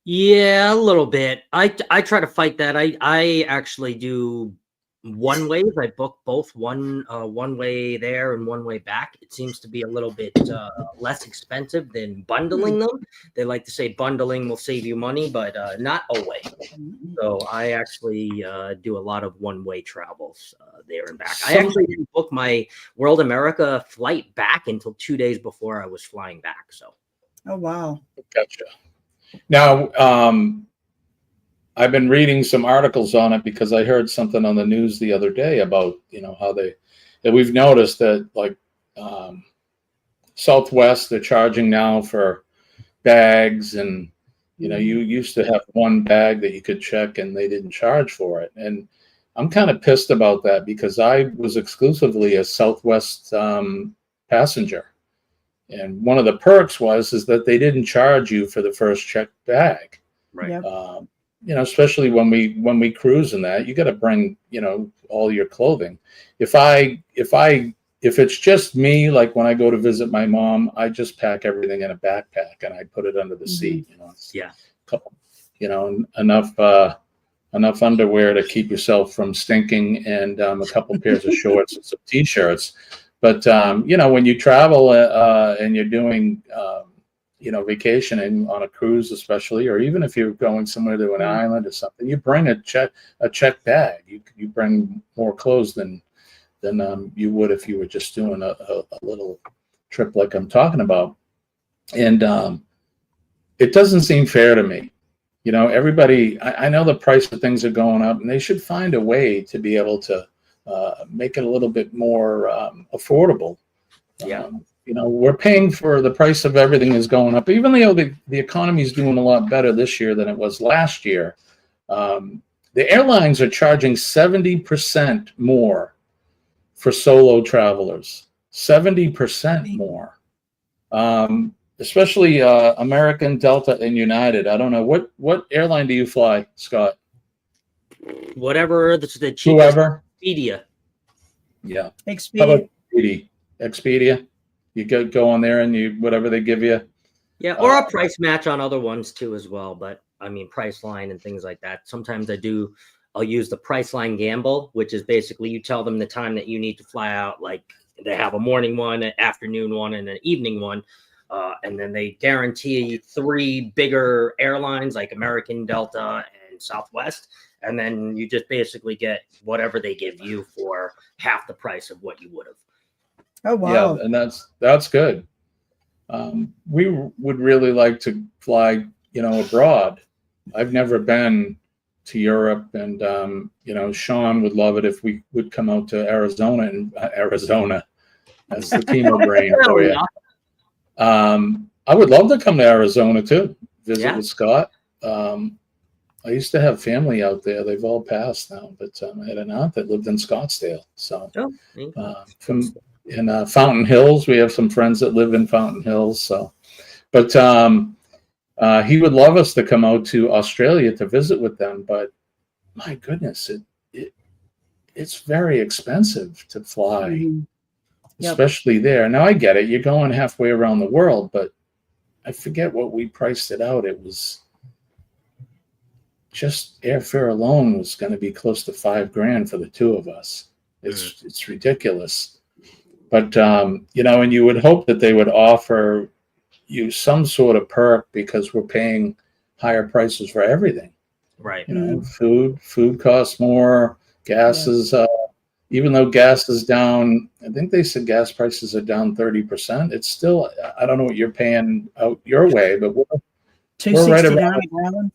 Yeah, a little bit. I try to fight that. I actually do one ways. I book both one way there and one way back. It seems to be a little bit less expensive than bundling them. They like to say bundling will save you money, but not always. So I actually do a lot of one-way travels there and back. I actually didn't book my World America flight back until 2 days before I was flying back. So. Oh wow! Gotcha. Now, I've been reading some articles on it because I heard something on the news the other day about, how that we've noticed that like Southwest, they're charging now for bags, and you used to have one bag that you could check and they didn't charge for it. And I'm kind of pissed about that because I was exclusively a Southwest passenger. And one of the perks is that they didn't charge you for the first checked bag. Right. Yep. Especially when we cruise in that, you got to bring, all your clothing. If it's just me, like when I go to visit my mom, I just pack everything in a backpack and I put it under the seat, Yeah. Enough underwear to keep yourself from stinking, and a couple pairs of shorts and some t-shirts. But when you travel and you're doing vacationing on a cruise, especially, or even if you're going somewhere to an island or something, you bring a check bag. You bring more clothes than you would if you were just doing a little trip like I'm talking about. And it doesn't seem fair to me. Everybody, I know the price of things are going up, and they should find a way to be able to make it a little bit more affordable. Yeah. We're paying for the price of everything is going up, even though the economy is doing a lot better this year than it was last year. The airlines are charging 70% more for solo travelers, 70% more. Especially American, Delta, and United. I don't know what airline do you fly, Scott? Whatever the cheapest. Whoever. Expedia. Yeah. Expedia. How about Expedia? You go on there and you whatever they give you. Yeah, or a price match on other ones too as well. But I mean, Priceline and things like that. Sometimes I'll use the Priceline Gamble, which is basically you tell them the time that you need to fly out. Like they have a morning one, an afternoon one, and an evening one. And then they guarantee 3 bigger airlines like American, Delta, and Southwest. And then you just basically get whatever they give you for half the price of what you would have. Oh wow! Yeah, and that's good. We would really like to fly, abroad. I've never been to Europe, and Sean would love it if we would come out to Arizona, and Arizona, that's the chemo brain for you. I would love to come to Arizona too, visit with Scott. I used to have family out there. They've all passed now, but I had an aunt that lived in Scottsdale. So in Fountain Hills, we have some friends that live in Fountain Hills. So, but he would love us to come out to Australia to visit with them. But my goodness, it's very expensive to fly, especially there. Now I get it. You're going halfway around the world, but I forget what we priced it out. It was just airfare alone was going to be close to $5,000 for the two of us. It's ridiculous. But, and you would hope that they would offer you some sort of perk because we're paying higher prices for everything. Right. Food costs more. Gas is, even though gas is down, I think they said gas prices are down 30%. It's still, I don't know what you're paying out your way, but we're right around.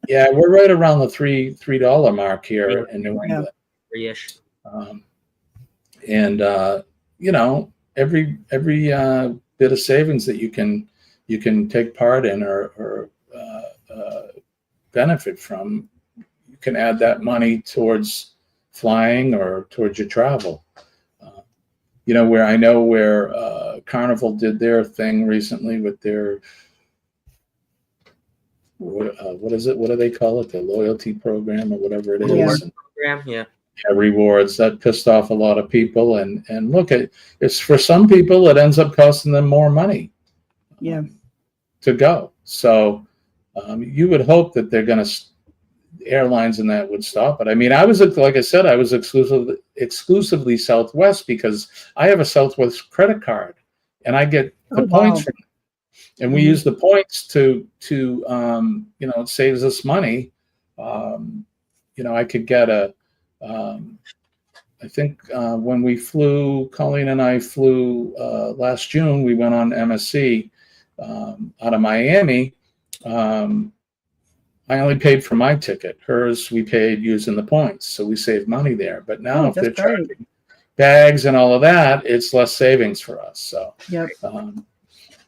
Yeah, we're right around the $3 mark here in New England. Three-ish. Every bit of savings that you can take part in or benefit from, you can add that money towards flying or towards your travel. Where Carnival did their thing recently with their what is it? What do they call it? The loyalty program or whatever it is. Program, rewards that pissed off a lot of people. And look, it's for some people it ends up costing them more money. To go. So you would hope that they're going to airlines and that would stop it. I mean, I was exclusively Southwest because I have a Southwest credit card and I get the points from it. And we use the points to it saves us money. I could get I think when we flew, Colleen and I flew last June, we went on MSC out of Miami. I only paid for my ticket. Hers, we paid using the points. So we saved money there. But now if they're charging bags and all of that, it's less savings for us. So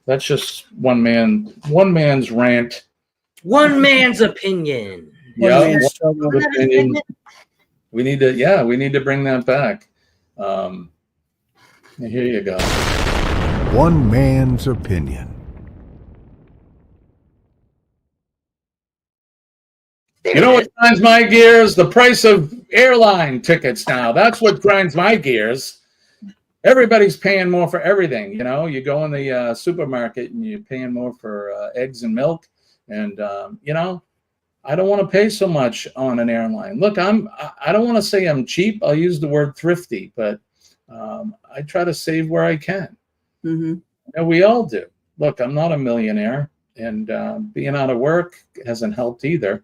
that's just one man's rant. One man's opinion. Opinion. We need to bring that back. Here you go. One man's opinion. You know what grinds my gears? The price of airline tickets now. That's what grinds my gears. Everybody's paying more for everything. You go in the supermarket and you're paying more for eggs and milk. And, I don't want to pay so much on an airline. Look, I don't want to say I'm cheap. I'll use the word thrifty, but I try to save where I can. And we all do. Look, I'm not a millionaire, and being out of work hasn't helped either.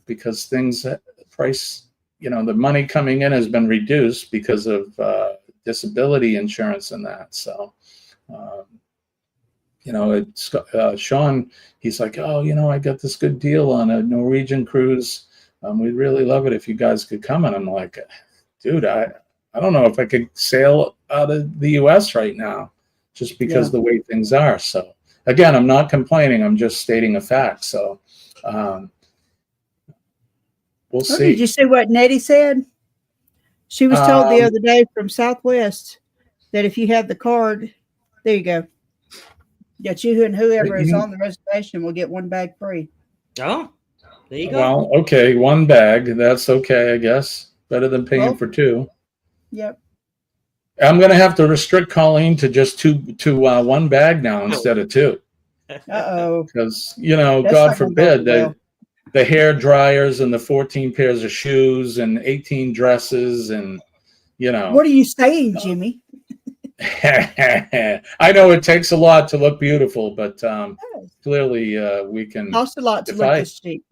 Because the money coming in has been reduced because of disability insurance and that. So, Sean, he's like, I got this good deal on a Norwegian cruise. We'd really love it if you guys could come. And I'm like, dude, I don't know if I could sail out of the U.S. right now just because the way things are. So, again, I'm not complaining. I'm just stating a fact. So, we'll see. Did you see what Nettie said? She was told the other day from Southwest that if you have the card, there you go. That you and whoever is on the reservation will get one bag free. Oh, there you go. Well, okay, one bag. That's okay, I guess. Better than paying for two. Yep. I'm going to have to restrict Colleen to just one bag now instead of two. Uh-oh. Because, God forbid, the hair dryers and the 14 pairs of shoes and 18 dresses and, What are you saying, Jimmy? I know it takes a lot to look beautiful, but clearly we can. Costs a lot to look this cheap.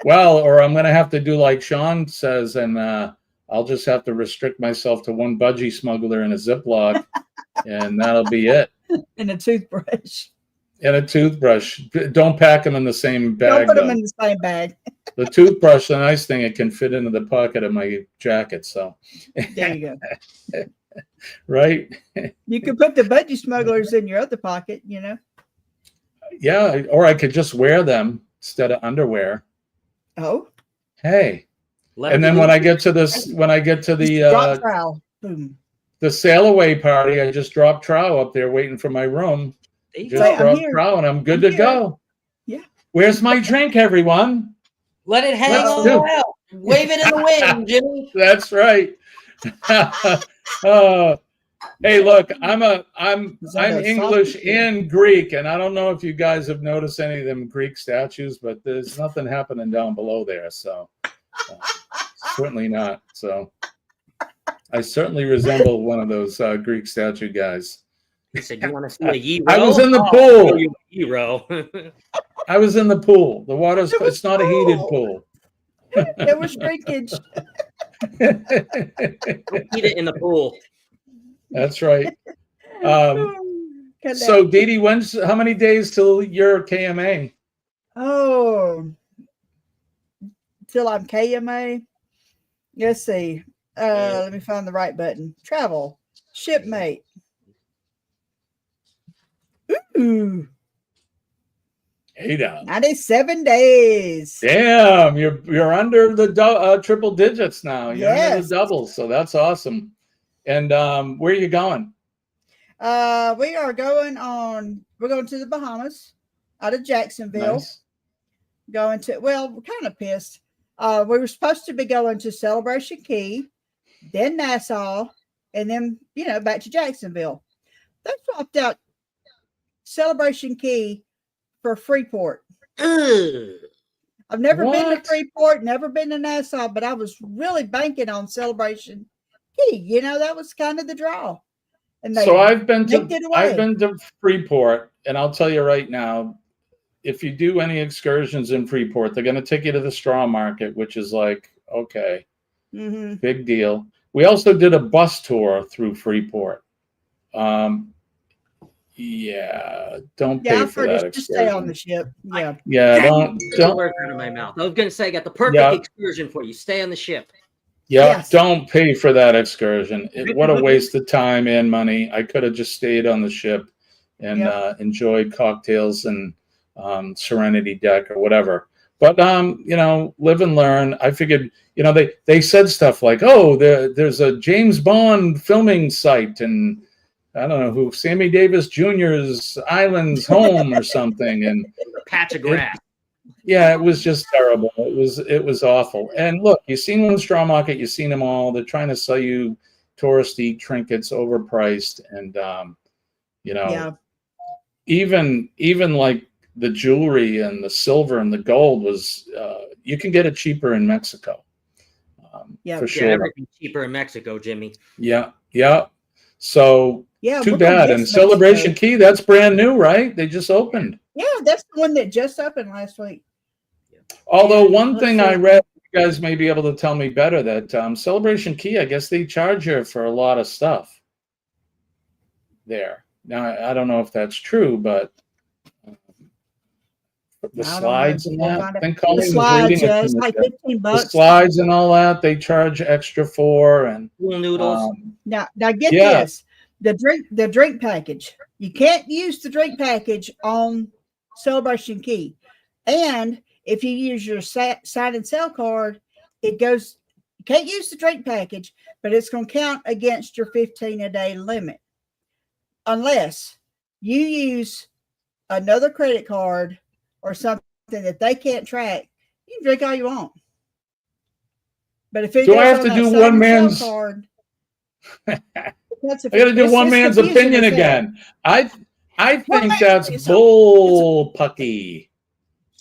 Well, or I'm going to have to do like Sean says, and I'll just have to restrict myself to one budgie smuggler in a Ziploc, and that'll be it. And a toothbrush. And a toothbrush. Don't pack them in the same bag. Don't put them though. in the same bag. The toothbrush, the nice thing, it can fit into the pocket of my jacket. So, There you go. right? You could put the budgie smugglers in your other pocket, Yeah, or I could just wear them instead of underwear. Oh, Hey, Let and them then when loose. I get to this, when I get to drop trowel. Boom. the sail away party, I just drop trow up there waiting for my room. There you Just go. I'm drop here. trow and I'm good I'm to here. go. Yeah. Where's my drink, everyone? Let it hang Let's on do. the well. Wave it in the wind, Jimmy. That's right. Hey, look, I'm Is that a English sausage? and Greek, and I don't know if you guys have noticed any of them Greek statues, but there's nothing happening down below there, so certainly not. So I certainly resemble one of those Greek statue guys. He said, "You want to see a hero?" I was in the I'll pool. show you a hero. I was in the pool. The water's It was it's not a heated cool. pool. There was shrinkage. Don't eat it in the pool. That's right. Cut So, that. Dee Dee, how many days till your KMA? Oh, till I'm KMA. Let's see. Let me find the right button. Travel. Shipmate. Ooh, Hey now. 97 days. Damn, you're under the triple digits now. You're under Yes. the doubles, so that's awesome. And where are you going? We're going to the Bahamas out of Jacksonville. Nice. We're kind of pissed. We were supposed to be going to Celebration Key, then Nassau, and then, back to Jacksonville. They swapped out Celebration Key for Freeport. Ugh. I've never been to What? Freeport, never been to Nassau, but I was really banking on Celebration Key. That was kind of the draw. And they So I've been yanked it away. to Freeport, and I'll tell you right now, if you do any excursions in Freeport, they're going to take you to the straw market, which is like, okay, Mhm. big deal. We also did a bus tour through Freeport. Yeah, don't pay I've for heard that it's just stay on excursion. the ship. Yeah. Yeah, Get the don't. words out of my mouth. I was going to say, I got the perfect Yeah. excursion for you. Stay on the ship. Yeah, Yes. don't pay for that excursion. What a waste of time and money. I could have just stayed on the ship and Yep. enjoyed cocktails and Serenity Deck or whatever. But live and learn. I figured, they said stuff like, "Oh, there's a James Bond filming site," and I don't know who, Sammy Davis Jr.'s Island's home or something, and A patch of grass. yeah, it was just terrible. It was awful. And look, you've seen one straw market, you've seen them all. They're trying to sell you touristy trinkets, overpriced, and Yeah. even like the jewelry and the silver and the gold was you can get it cheaper in Mexico. Yeah. For Yeah, sure. everything's cheaper in Mexico, Jimmy. Yeah. So Yeah. too we're gonna bad. miss And Celebration Mexico. Key, that's brand new, right? They just opened. Yeah, that's the one that just opened last week. Although And one let's thing I see. read, you guys may be able to tell me better, that Celebration Key, I guess they charge you for a lot of stuff there. Now, I don't know if that's true, but the I don't know. slides and We'll that, find I out. think The Colleen was slides, reading yeah, it it's from like the 15 the bucks. slides and all that, they charge extra for, and Pool noodles. Now get Yeah. this: the drink package. You can't use the drink package on Celebration Key, and if you use your sign and sell card, it goes. You can't use the drink package, but it's going to count against your 15 a day limit, unless you use another credit card or something that they can't track. You can drink all you want. But if it Do goes I have on to that do sign one and sell man's- card, I got to do one man's confusing opinion as hell. again. I One think man's that's opinion. bull pucky.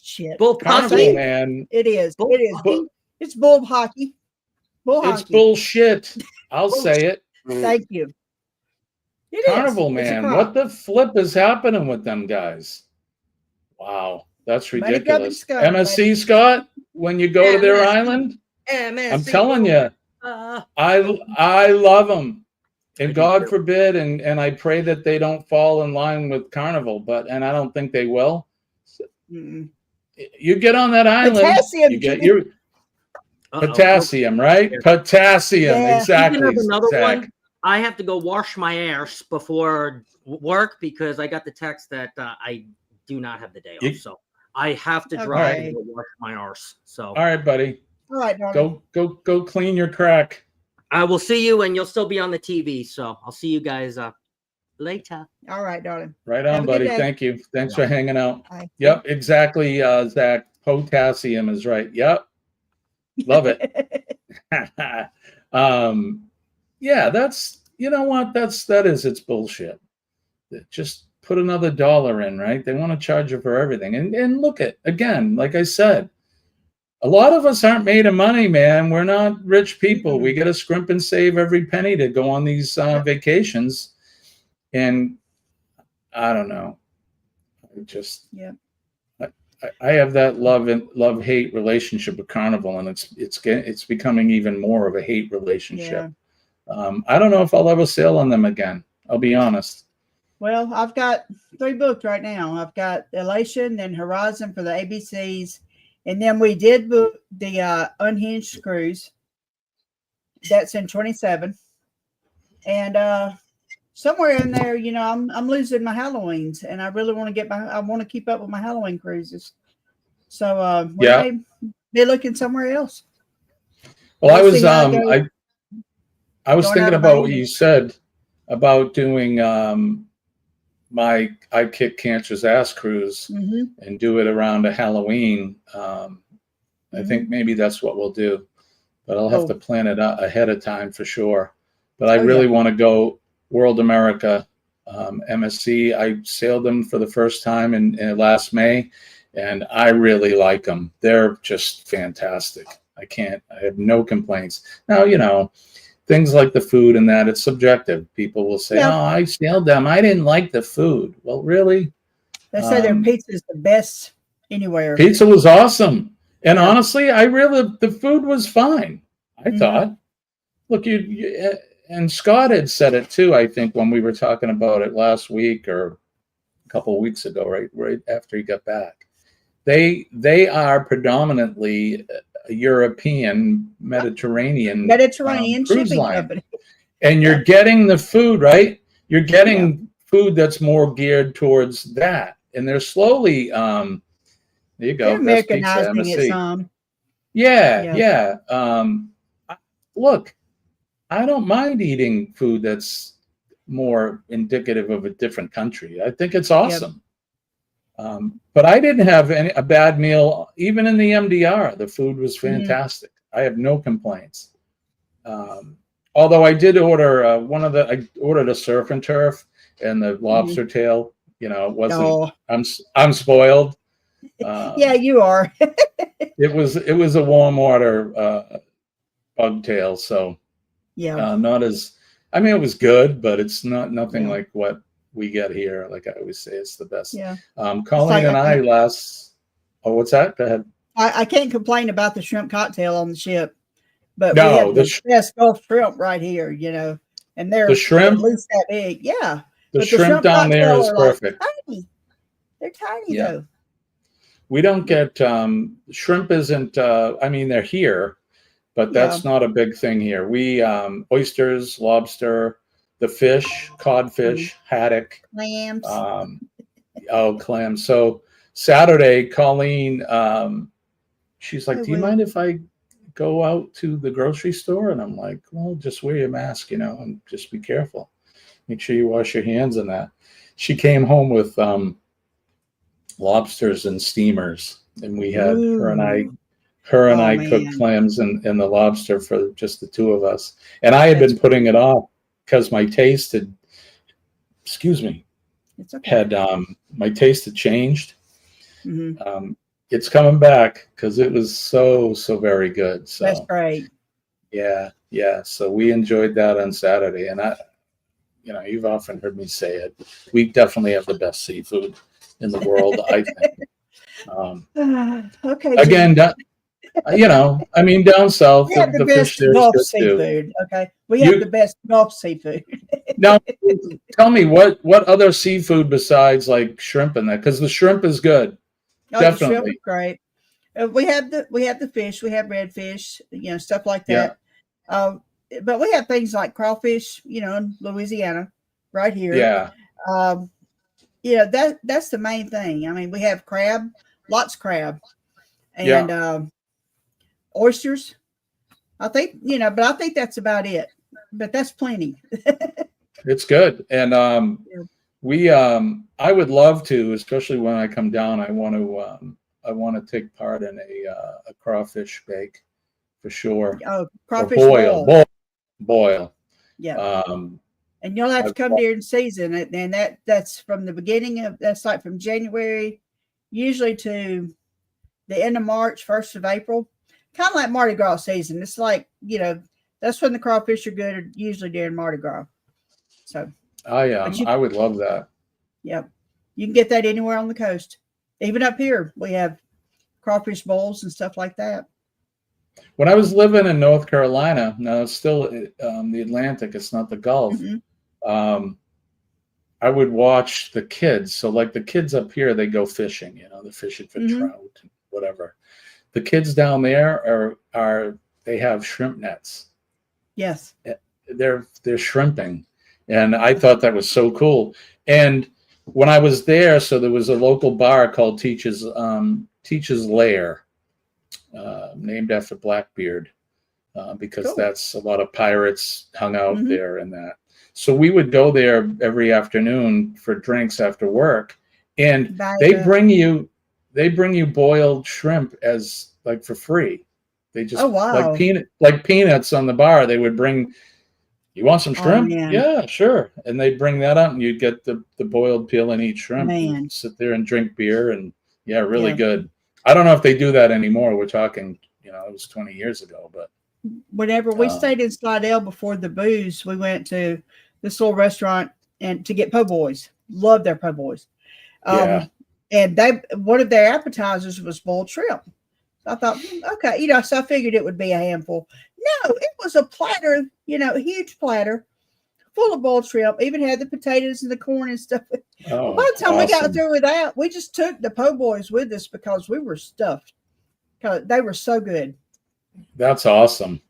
Shit. Bull Carnival pucky. man. It is. Bull It is. Bu- It's bull hockey. Bull It's hockey. bullshit. I'll say it. Thank you. It is. Carnival It's a man. crop. What the flip is happening with them guys? Wow, that's Money grubbing ridiculous. skunk, MSC Scott, when you go to their MSC. island, MSC. I'm telling you, Uh, I love them. And do God too. forbid, and I pray that they don't fall in line with Carnival, and I don't think they will. Mm-mm. You get on that island, Potassium, you get Jimmy. your Uh-oh. potassium, right? Yeah. Potassium, Yeah. Speaking exactly, of another Zach. one, I have to go wash my ass before work because I got the text that I do not have the day You- off. So I have to Okay. drive and go wash my arse. So All right, buddy. All right, darling. Go clean your crack. I will see you, and you'll still be on the TV. So I'll see you guys later. All right, darling. Right Have on, a good buddy. day. Thank you. Thanks for hanging out. Bye. Yep, exactly, Zach. Potassium is right. Yep. Love it. Yeah, that's, you know what? It's bullshit. Just put another dollar in, right? They want to charge you for everything. And look at, again, like I said, a lot of us aren't made of money, man. We're not rich people. We got to scrimp and save every penny to go on these vacations. And I don't know. I have that love hate relationship with Carnival, and it's becoming even more of a hate relationship. I don't know if I'll ever sail on them again. I'll be honest. Well, I've got 3 booked right now. I've got Elation, then Horizon for the ABCs, and then we did book the Unhinged cruise. That's in 27, and somewhere in there, you know, I'm losing my Halloweens, and I really want to I want to keep up with my Halloween cruises. So we may be looking somewhere else. Well, We'll see how it goes. I was Going thinking out of about what Miami. you said about doing my I Kick Cancer's Ass cruise and do it around a Halloween. I think maybe that's what we'll do, but I'll have to plan it out ahead of time for sure. But I really want to go World America MSC. I sailed them for the first time in last May, and I really like them. They're just fantastic. I have no complaints. Now, you know, things like the food and that, it's subjective. People will say, oh, I sailed them, I didn't like the food. Well, really? They say their pizza is the best anywhere. Pizza was awesome. And honestly, the food was fine. I thought. Look, and Scott had said it too, I think, when we were talking about it last week or a couple of weeks ago, right after he got back. They are predominantly a European Mediterranean cruise shipping line. company. And you're getting the food, right? You're getting food that's more geared towards that. And they're slowly there you go. They're Americanizing it some. Yeah. Look, I don't mind eating food that's more indicative of a different country. I think it's awesome. But I didn't have a bad meal, even in the MDR. The food was fantastic. I have no complaints. Although I did order I ordered a surf and turf and the lobster tail. You know, it wasn't. I'm spoiled. Yeah, you are. It was a warm water bug tail, so not as. I mean, it was good, but it's nothing like what we get here. Like I always say, it's the best. Yeah. Colleen and I last. Oh, what's that? Go ahead. I can't complain about the shrimp cocktail on the ship, but No, we have the best Gulf shrimp right here, you know, and they're the shrimp at least that big. Yeah. The But shrimp down there is cocktail are perfect. tiny. They're tiny though. We don't get shrimp isn't I mean they're here, but that's not a big thing here. We oysters, lobster, the fish, codfish, haddock, clams. Clams. So Saturday, Colleen, she's like, "Do you mind if I go out to the grocery store?" And I'm like, "Well, just wear your mask, you know, and just be careful. Make sure you wash your hands and that." She came home with lobsters and steamers, and we had her and I cooked clams and the lobster for just the two of us. And I had been putting it off because my taste had, my taste had changed. It's coming back because it was so very good. So that's great. Yeah. So we enjoyed that on Saturday, and you've often heard me say it. We definitely have the best seafood in the world, I think. Okay. Again, You know, I mean, down south, We have the the fish best there is Gulf good too. seafood. Okay, we have You the best Gulf seafood. now tell me what other seafood besides like shrimp and that? Because the shrimp is good, Oh, the shrimp is definitely. great. We have the fish. We have redfish. You know, stuff like Yeah, that. Uh, but we have things like crawfish. You know, in Louisiana, right here. yeah, Um, that's the main thing. I mean, we have crab, lots of crab, yeah. and oysters. I think but I think that's about it. But that's plenty. It's good, and Yeah. we I would love to, especially when I come down. I want to take part in a crawfish bake for sure, Oh, or crawfish boil. boil. Yeah. Um, And you'll have to I've, come during season, and that's from the beginning of that's like from January, usually to the end of March, 1st of April, kind of like Mardi Gras season. It's like that's when the crawfish are good, usually during Mardi Gras. So, but I would love that. yeah, you can get that anywhere on the coast, even up here. We have crawfish bowls and stuff like that. When I was living in North Carolina, now it's still the Atlantic, it's not the Gulf. Hmm. Um, I would watch the kids. So, like the kids up here, they go fishing. You know, they're fishing for Hmm. trout and whatever. The kids down there are they have shrimp nets. Yes. They're shrimping, and I thought that was so cool. And when I was there, so there was a local bar called Teach's Lair, named after Blackbeard, because Cool. that's a lot of pirates hung out Hmm. there and that. So we would go there every afternoon for drinks after work, and By they the bring you boiled shrimp as like for free. They just Oh wow. like peanuts on the bar. They would bring. You want some Oh shrimp? man. Yeah, sure. And they'd bring that out, and you'd get the boiled peel and eat shrimp. And Man. sit there and drink beer, and yeah, really Yeah. good. I don't know if they do that anymore. We're talking, it was 20 years ago, but Whenever we um, stayed in Slidell before the booze, we went to this little restaurant and to get po' boys. Love their po' boys. yeah, And one of their appetizers was boiled shrimp. So I thought, okay, so I figured it would be a handful. No, it was a platter, a huge platter full of boiled shrimp. Even had the potatoes and the corn and stuff. Well, by the time we got awesome. through with that, we just took the po' boys with us because we were stuffed. Because they were so good. That's awesome.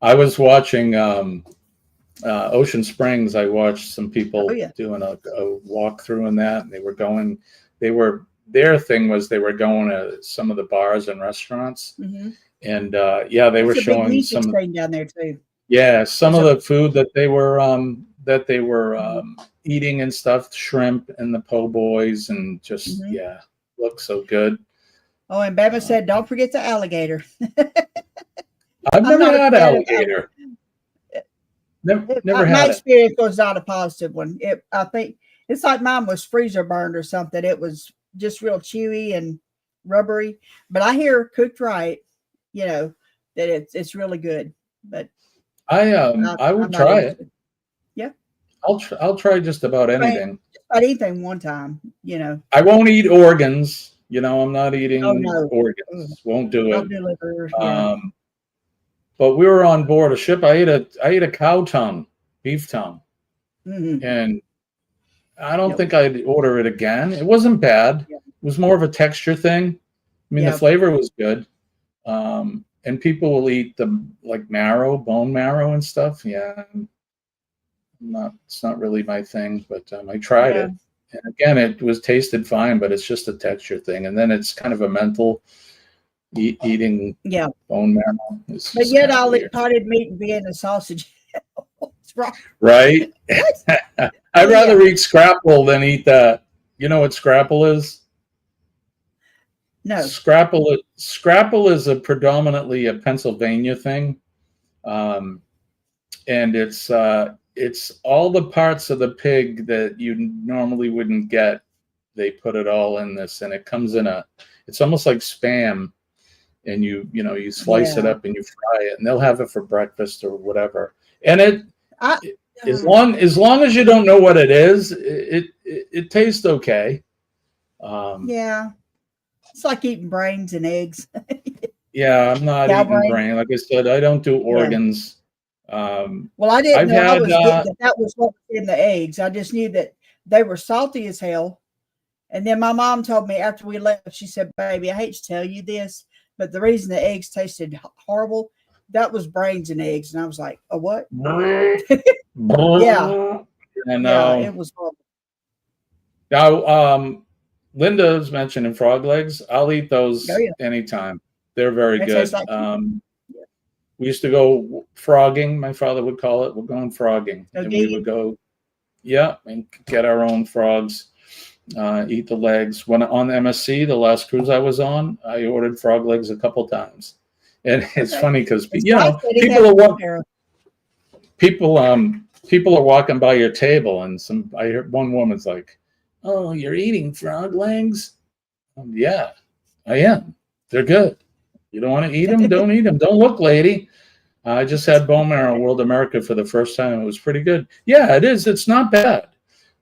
I was watching Ocean Springs. I watched some people Oh yeah. doing a walkthrough in that, and their thing was they were going to some of the bars and restaurants, Mm-hmm. and yeah, they were It's a big showing music some. scene down there too. Yeah, some There's of a the food that they were eating and stuff, shrimp and the po' boys, and just Mhm. yeah, looked so good. Oh, and Bama said, "Don't forget the alligator." I've I'm never not a had fan of alligator. Never my had it. experience was not a positive one. I think it's like mine was freezer burned or something. It was just real chewy and rubbery. But I hear cooked right, that it's really good. But I I'm would not try into it. it. Yeah, I'll try just about right. anything. Just about anything one time. I won't eat organs. I'm not Oh eating no, organs. Won't do it. don't do liver. Yeah. Um, but we were on board a ship. I ate a cow tongue, beef tongue, Hmm. and I don't Yep. think I'd order it again. It wasn't bad. Yep. It was more of a texture thing. I mean, the Yep. flavor was good. And people will eat the like marrow, bone marrow and stuff. Yeah, it's not really my thing, but I tried Yeah. it. And again, it was tasted fine, but it's just a texture thing. And then it's kind of a mental eating Yeah. bone marrow. It's But just yet kind of I'll eat weird. potted meat and Vienna sausage. What's wrong? Right? What? I'd Oh, rather yeah. eat scrapple than eat that. You know what scrapple is? No. Scrapple is a predominantly a Pennsylvania thing, and it's all the parts of the pig that you normally wouldn't get. They put it all in this, and it comes in it's almost like Spam, and you slice it Yeah. up and you fry it, and they'll have it for breakfast or whatever. And I, as long as you don't know what it is, it tastes okay. yeah. It's like eating brains and eggs. Yeah, I'm not Cow eating brain. brain. Like I said, I don't do Yeah. organs. Well, I didn't I've know I had was getting that was what was in the eggs. I just knew that they were salty as hell. And then my mom told me after we left, she said, "Baby, I hate to tell you this, but the reason the eggs tasted horrible, that was brains and eggs." And I was like, "A what?" Yeah, I yeah, know. it was horrible. Now, Linda's mentioning frog legs. I'll eat those Oh yeah, anytime. They're very they taste good. like chicken. We used to go frogging. My father would call it. We're going frogging, Go and get we you. would go, yeah, and get our own frogs. Eat the legs. When on the MSC, the last cruise I was on, I ordered frog legs a couple times, and it's Okay, funny because it's nice that he people has are bone marrow. people are walking by your table, and I heard one woman's like, "Oh, you're eating frog legs?" Yeah, I am. They're good. You don't want to eat them? Don't eat them. Don't look, lady. I just had bone marrow World America for the first time. It was pretty good. Yeah, it is. It's not bad.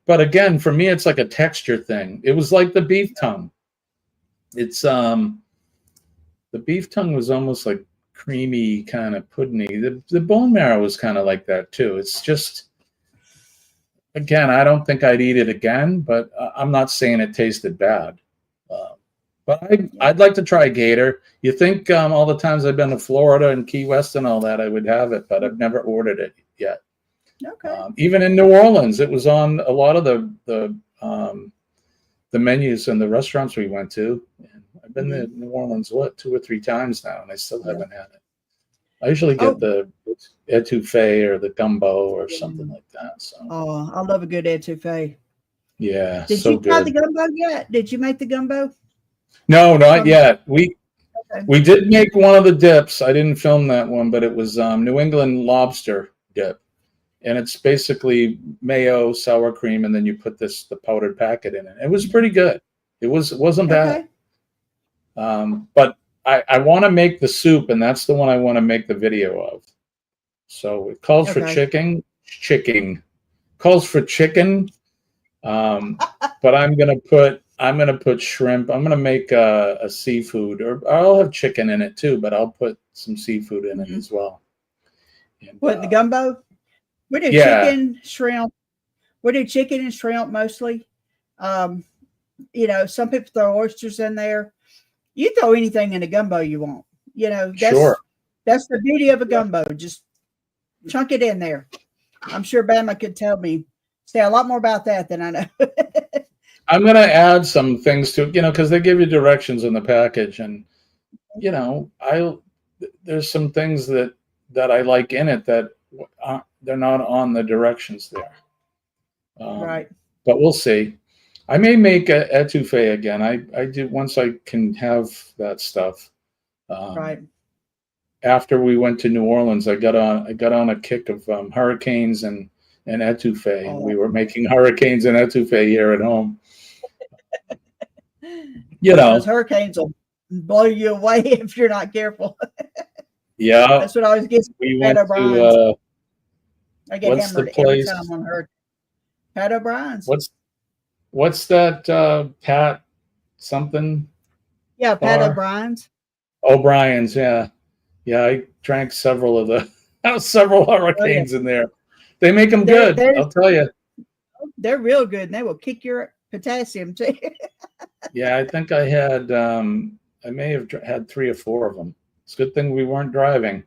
But again, for me, it's like a texture thing. It was like the beef tongue. It's the beef tongue was almost like creamy, kind of puddingy. The bone marrow was kind of like that too. It's just, again, I don't think I'd eat it again, but I'm not saying it tasted bad. But I'd like to try gator. You think all the times I've been to Florida and Key West and all that, I would have it, but I've never ordered it yet. Okay. Even in New Orleans, it was on a lot of the menus in the restaurants we went to. And I've been to New Orleans 2 or 3 times now, and I still haven't had it. I usually get the etouffee or the gumbo or something like that. So Oh, I love a good etouffee. yeah, Did so you try the good. gumbo yet? Did you make the gumbo? No, not yet. Okay. We did make one of the dips. I didn't film that one, but it was New England lobster dip. And it's basically mayo, sour cream, and then you put the powdered packet in it. It was pretty good. It wasn't bad. But I want to make the soup, and that's the one I want to make the video of. So it calls for chicken. Calls for chicken. But I'm gonna put shrimp. I'm gonna make a seafood, or I'll have chicken in it too, but I'll put some seafood in it as well. And, What, the gumbo? We do chicken, shrimp. We do chicken and shrimp mostly. Some people throw oysters in there. You throw anything in a gumbo you want. That's the beauty of a gumbo. Just chunk it in there. I'm sure Bama could say a lot more about that than I know. I'm gonna add some things to because they give you directions in the package, and there's some things that I like in it that they're not on the directions there. Right. But we'll see. I may make a etouffee again. I do once I can have that stuff. Right. After we went to New Orleans, I got on a kick of hurricanes and etouffee. And we were making hurricanes and etouffee here at home. Those hurricanes will blow you away if you're not careful. Yeah. That's what always gets me. We went to I get hammered every time on hurricane. Pat O'Brien's. What's that Pat something? Yeah, Pat O'Brien's. O'Brien's, yeah. Yeah, I drank several of the several hurricanes in there. They make them good, I'll tell you. They're real good, and they will kick your potassium too. Yeah, I think I had I may have had 3 or 4 of them. It's a good thing we weren't driving.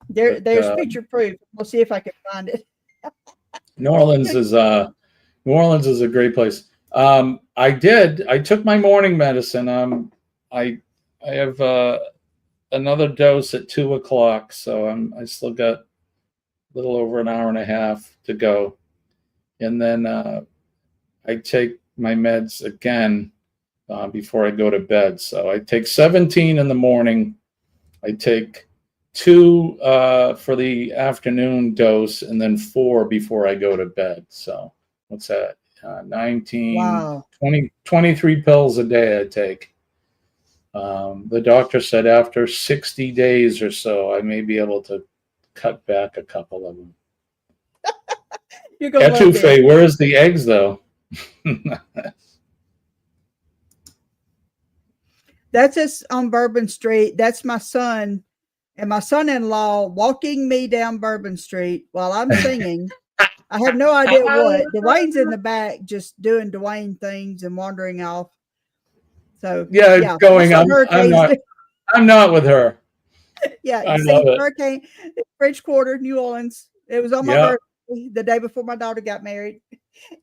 There's picture proof. We'll see if I can find it. New Orleans is a great place. I took my morning medicine. I have another dose at 2:00, so I still got a little over an hour and a half to go, and then I take my meds again before I go to bed. So I take 17 in the morning. I take 2 for the afternoon dose, and then 4 before I go to bed. So what's that? 19, 20, 23 pills a day I take. The doctor said after 60 days or so, I may be able to cut back a couple of them. Etouffee, where's the eggs though? That's just on Bourbon Street. That's my son and my son-in-law walking me down Bourbon Street while I'm singing. I have no idea what. Dwayne's in the back just doing Dwayne things and wandering off. So Yeah, yeah, going. that's what I'm hurricanes not. do. I'm not with her. Yeah, I you love see it. Hurricane French Quarter, New Orleans. It was on my Yeah, birthday, the day before my daughter got married.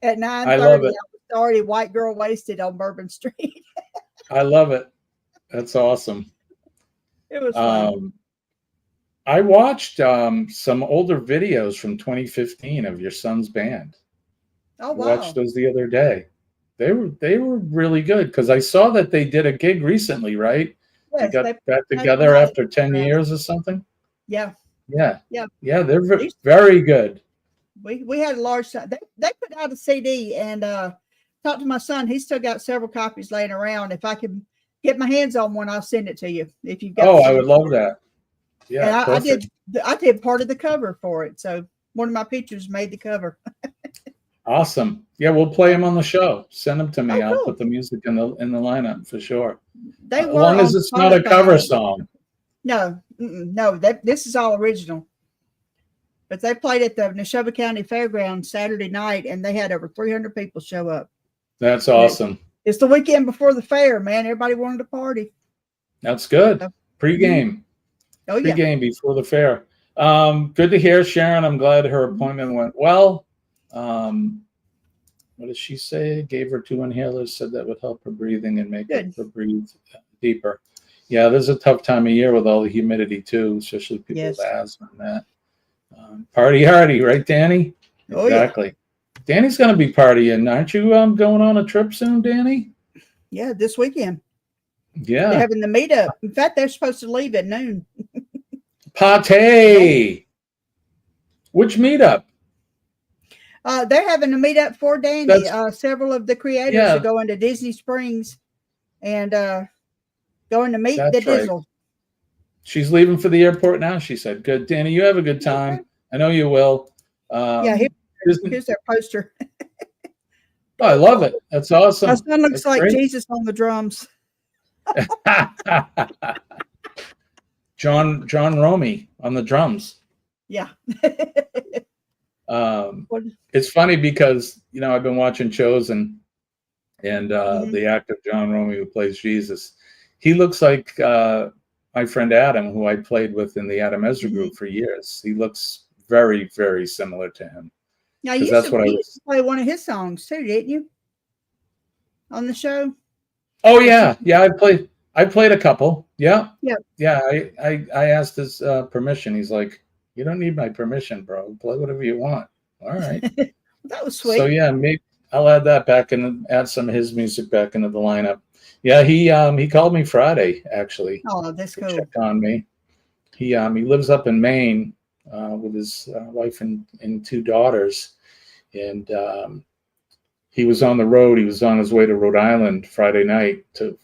At I love 9:30, I it. was already white girl wasted on Bourbon Street. I love it. That's awesome. It was fun. I watched some older videos from 2015 of your son's band. Oh I watched wow. those the other day. They were really good because I saw that they did a gig recently, right? They Yes, got they back had together one after 10 out. years or something. Yeah, Yeah. yeah. Yeah, they're These- very good. We had a large they put out a CD and talked to my son. He's still got several copies laying around. If I can get my hands on one, I'll send it to you. If you've got Oh, I one. would love that. And Yeah, perfect. I did part of the cover for it. So one of my pictures made the cover. Awesome. Yeah, we'll play them on the show. Send them to me. Oh, I'll cool. put the music in the lineup for sure. They As were long as on it's not a Spotify. cover song. No, no, this is all original. But they played at the Neshoba County Fairgrounds Saturday night, and they had over 300 people show up. That's awesome. It's the weekend before the fair, man. Everybody wanted to party. That's good. So, Pre-game. oh yeah, Pre-game before the fair. Good to hear, Sharon. I'm glad her appointment went well. What did she say? Gave her 2 inhalers, said that would help her breathing and make Good. her breathe deeper. Yeah, this is a tough time of year with all the humidity too, especially people Yes. with asthma and that. Party hardy, right, Danny? Oh, yeah. Exactly. Danny's going to be partying. Aren't you going on a trip soon, Danny? yeah. This weekend Yeah. they're having the meetup. In fact, they're supposed to leave at noon. Pate. Which meetup? They're having a meetup for Danny. That's- Several of the creators Yeah. are going to Disney Springs and going to meet the That's right. Dizzle. She's leaving for the airport now. She said, "Good, Danny. You have a good time. I know you will." Yeah, Disney- here's their poster. Oh, I love it. That's awesome. My son looks That's like great. Jesus on the drums. John Romey on the drums. Yeah. What- It's funny because I've been watching Chosen, and Mhm. the actor John Romey who plays Jesus, he looks like my friend Adam, who I played with in the Adam Ezra group for years. He looks very, very similar to him. Now 'Cause you that's used what I to was. play one of his songs too, didn't you? On the show. Oh yeah, I played a couple. Yeah, Yeah. yeah. I asked his permission. He's like, "You don't need my permission, bro. Play whatever you want." All right. That was sweet. So yeah, maybe I'll add that back and add some of his music back into the lineup. Yeah, he called me Friday actually Oh, that's to cool. check on me. He lives up in Maine with his wife and 2 daughters, and he was on the road. He was on his way to Rhode Island Friday night to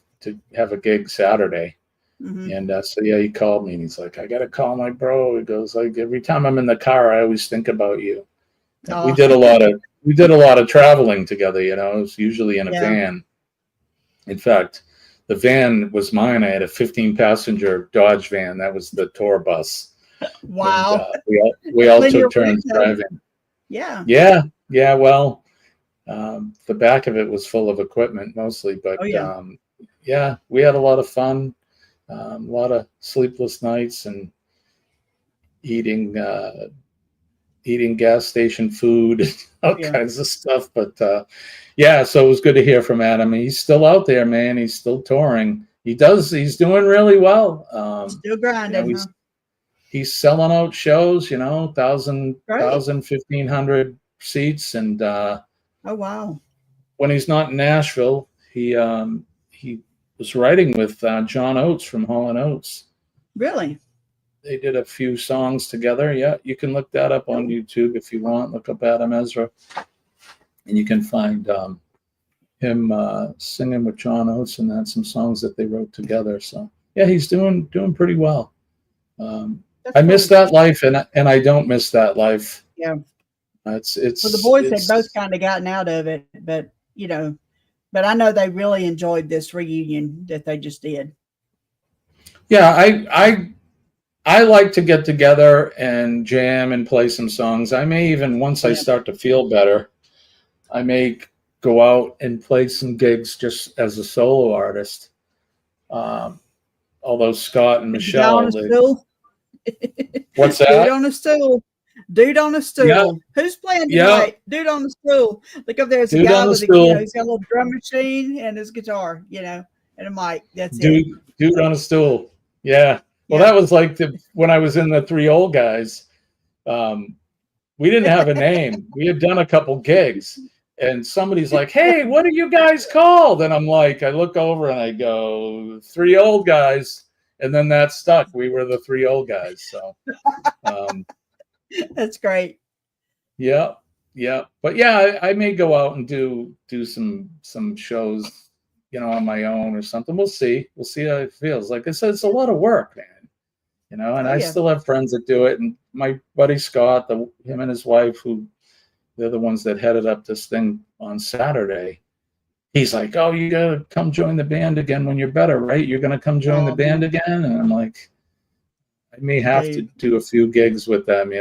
have a gig Saturday. Mhm. And so yeah, he called me and he's like, "I gotta call my bro." He goes like, "Every time I'm in the car, I always think about you." And Oh. we did a lot of traveling together. It was usually in a Yeah. van. In fact, the van was mine. I had a 15-passenger Dodge van. That was the tour bus. Wow. And, we all Linear took turns window. driving. Yeah. Yeah. Well, the back of it was full of equipment mostly, but Oh, yeah. yeah, we had a lot of fun, a lot of sleepless nights, and eating gas station food, and all Yeah. kinds of stuff. But yeah, so it was good to hear from Adam. He's still out there, man. He's still touring. He's doing really well. Still grinding, huh? He's selling out shows, 1,000, Right. 1,500 seats. And Oh wow. when he's not in Nashville, he was writing with John Oates from Hall & Oates. Really? They did a few songs together. Yeah, you can look that up on YouTube if you want. Look up Adam Ezra, and you can find him singing with John Oates and that, some songs that they wrote together. So yeah, he's doing pretty well. That's I miss cool. that life, and I don't miss that life. Yeah. It's Well, the boys it's, had both kind of gotten out of it, but But I know they really enjoyed this reunion that they just did. Yeah, I like to get together and jam and play some songs. I may even, once I start to feel better, I may go out and play some gigs just as a solo artist. Although Scott and The guy on Michelle, a stool. what's Dude that? on a stool. Dude on a stool. Yeah. Who's playing Yeah. tonight? Dude on the stool. Look up there. It's a Dude guy on the with stool. he's got a little drum machine and his guitar, and a mic. That's it. Dude on a stool. Yeah. Well, Yeah. that was like when I was in the Three Old Guys. We didn't have a name. We had done a couple gigs, and somebody's like, "Hey, what are you guys called?" And I'm like, I look over and I go, "Three Old Guys," and then that stuck. We were the Three Old Guys. So, That's great. yeah. But yeah, I may go out and do some shows, on my own or something. We'll see. We'll see how it feels. Like I said, it's a lot of work, man. And I still have friends that do it. And my buddy Scott, him and his wife, they're the ones that headed up this thing on Saturday. He's like, "Oh, you gotta come join the band again when you're better, right? You're gonna come join the band again?" And I'm like, I may have to do a few gigs with them,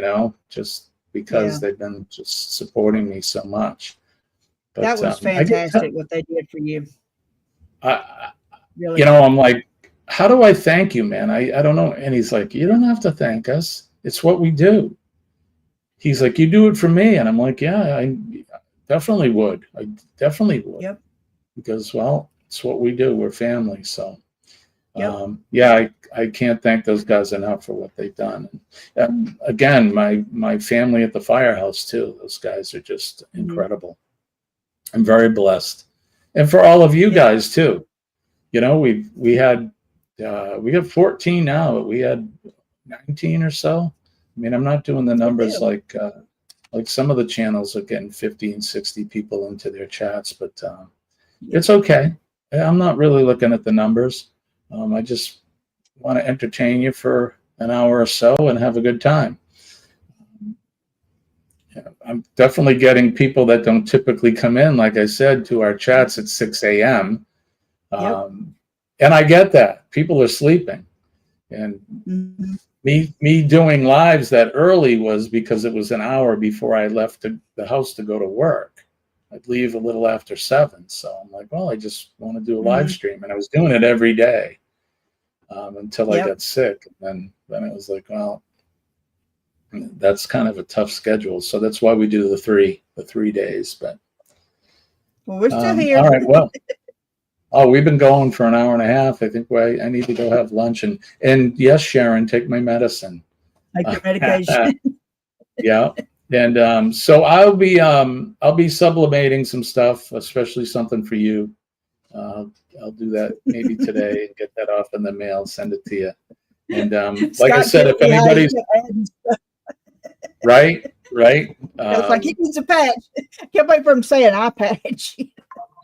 just because they've been just supporting me so much. But, that was fantastic what they did for you. Really. I'm like, "How do I thank you, man? I don't know." And he's like, "You don't have to thank us. It's what we do." He's like, "You do it for me." And I'm like, "Yeah, I definitely would. I definitely would." Yep. Because, well, it's what we do. We're family. So, Yep. I can't thank those guys enough for what they've done. And, again, my family at the firehouse too. Those guys are just incredible. I'm very blessed, and for all of you guys too. We had 14 now, but we had 19 or so. I mean, I'm not doing the numbers like some of the channels are getting 50 and 60 people into their chats, but it's okay. I'm not really looking at the numbers. I just want to entertain you for an hour or so and have a good time. I'm definitely getting people that don't typically come in, like I said, to our chats at 6 a.m. And I get that. People are sleeping. And me doing lives that early was because it was an hour before I left the house to go to work. I'd leave a little after 7. So I'm like, well, I just want to do a live stream. And I was doing it every day until I got sick. And then it was like, well, that's kind of a tough schedule. So that's why we do the 3 days. But we're still here. All right. Well, we've been going for an hour and a half. I think I need to go have lunch. And yes, Sharon, take my medicine. Take your medication. Yeah. And so I'll be sublimating some stuff, especially something for you. I'll do that maybe today and get that off in the mail, send it to you. And like I said, if anybody's right. It's like he needs a patch. Can't wait for him saying eye patch.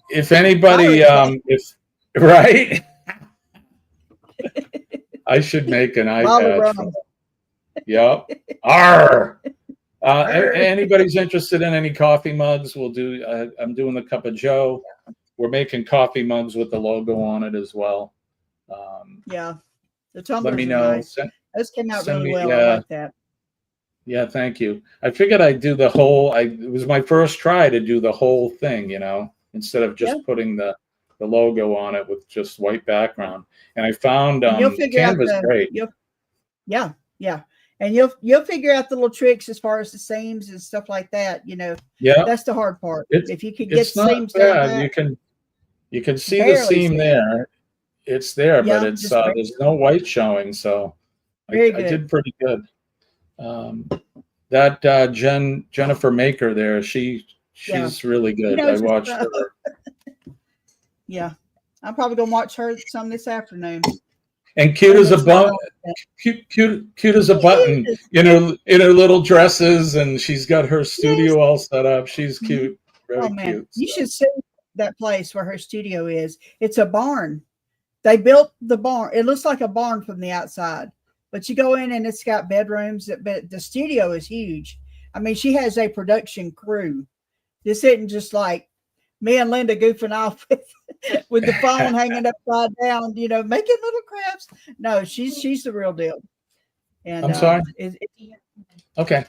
If anybody, right, I should make an eye patch. Yep. Arr. Anybody's interested in any coffee mugs? We'll do. I'm doing the Cup of Joe. We're making coffee mugs with the logo on it as well. The tumblers let me know. Nice. Those came out really well. I like that. Yeah, thank you. I figured I'd do the whole. It was my first try to do the whole thing, instead of just putting the logo on it with just white background. And I found Canva's great. Yeah. And you'll figure out the little tricks as far as the seams and stuff like that. Yeah, that's the hard part. If you could get it's the seams not bad. down, you can see the seam there. It's there, but it's there's no white showing. So I did pretty good. That Jennifer Maker there, she's really good. I watched her. Yeah, I'm probably gonna watch her some this afternoon. And cute as a button, cute as a button, in her little dresses, and she's got her studio all set up. She's cute, really cute. You should see that place where her studio is. It's a barn. They built the barn. It looks like a barn from the outside, but you go in and it's got bedrooms. But the studio is huge. I mean, she has a production crew. This isn't just like me and Linda goofing off with the phone hanging upside down, making little crafts. No, she's the real deal. And I'm sorry. Okay. Okay.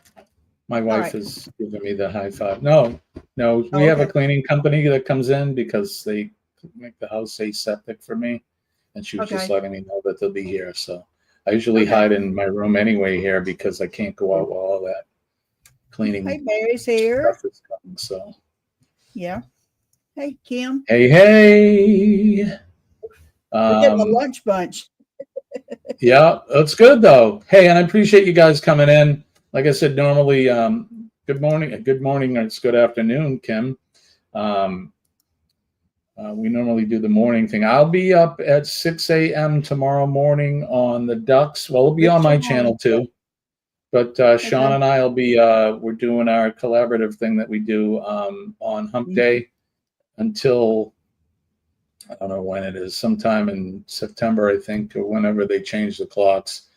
My wife right. is giving me the high five. No, we have a Okay. cleaning company that comes in because they make the house aseptic for me. And she was just Okay. letting me know that they'll be here. So I usually Okay. hide in my room anyway here because I can't go out while all that cleaning Hey, Mary's here. stuff is coming. So, Yeah. Hey, Kim. hey. We're getting a lunch bunch. Yeah, that's good though. Hey, and I appreciate you guys coming in. Like I said, normally, good morning, or it's good afternoon, Kim. We normally do the morning thing. I'll be up at 6 a.m. tomorrow morning on the Ducks. Well, it'll be on my channel too. But Sean and I will be, we're doing our collaborative thing that we do on Hump Day until, I don't know when it is, sometime in September, I think, or whenever they change the clocks.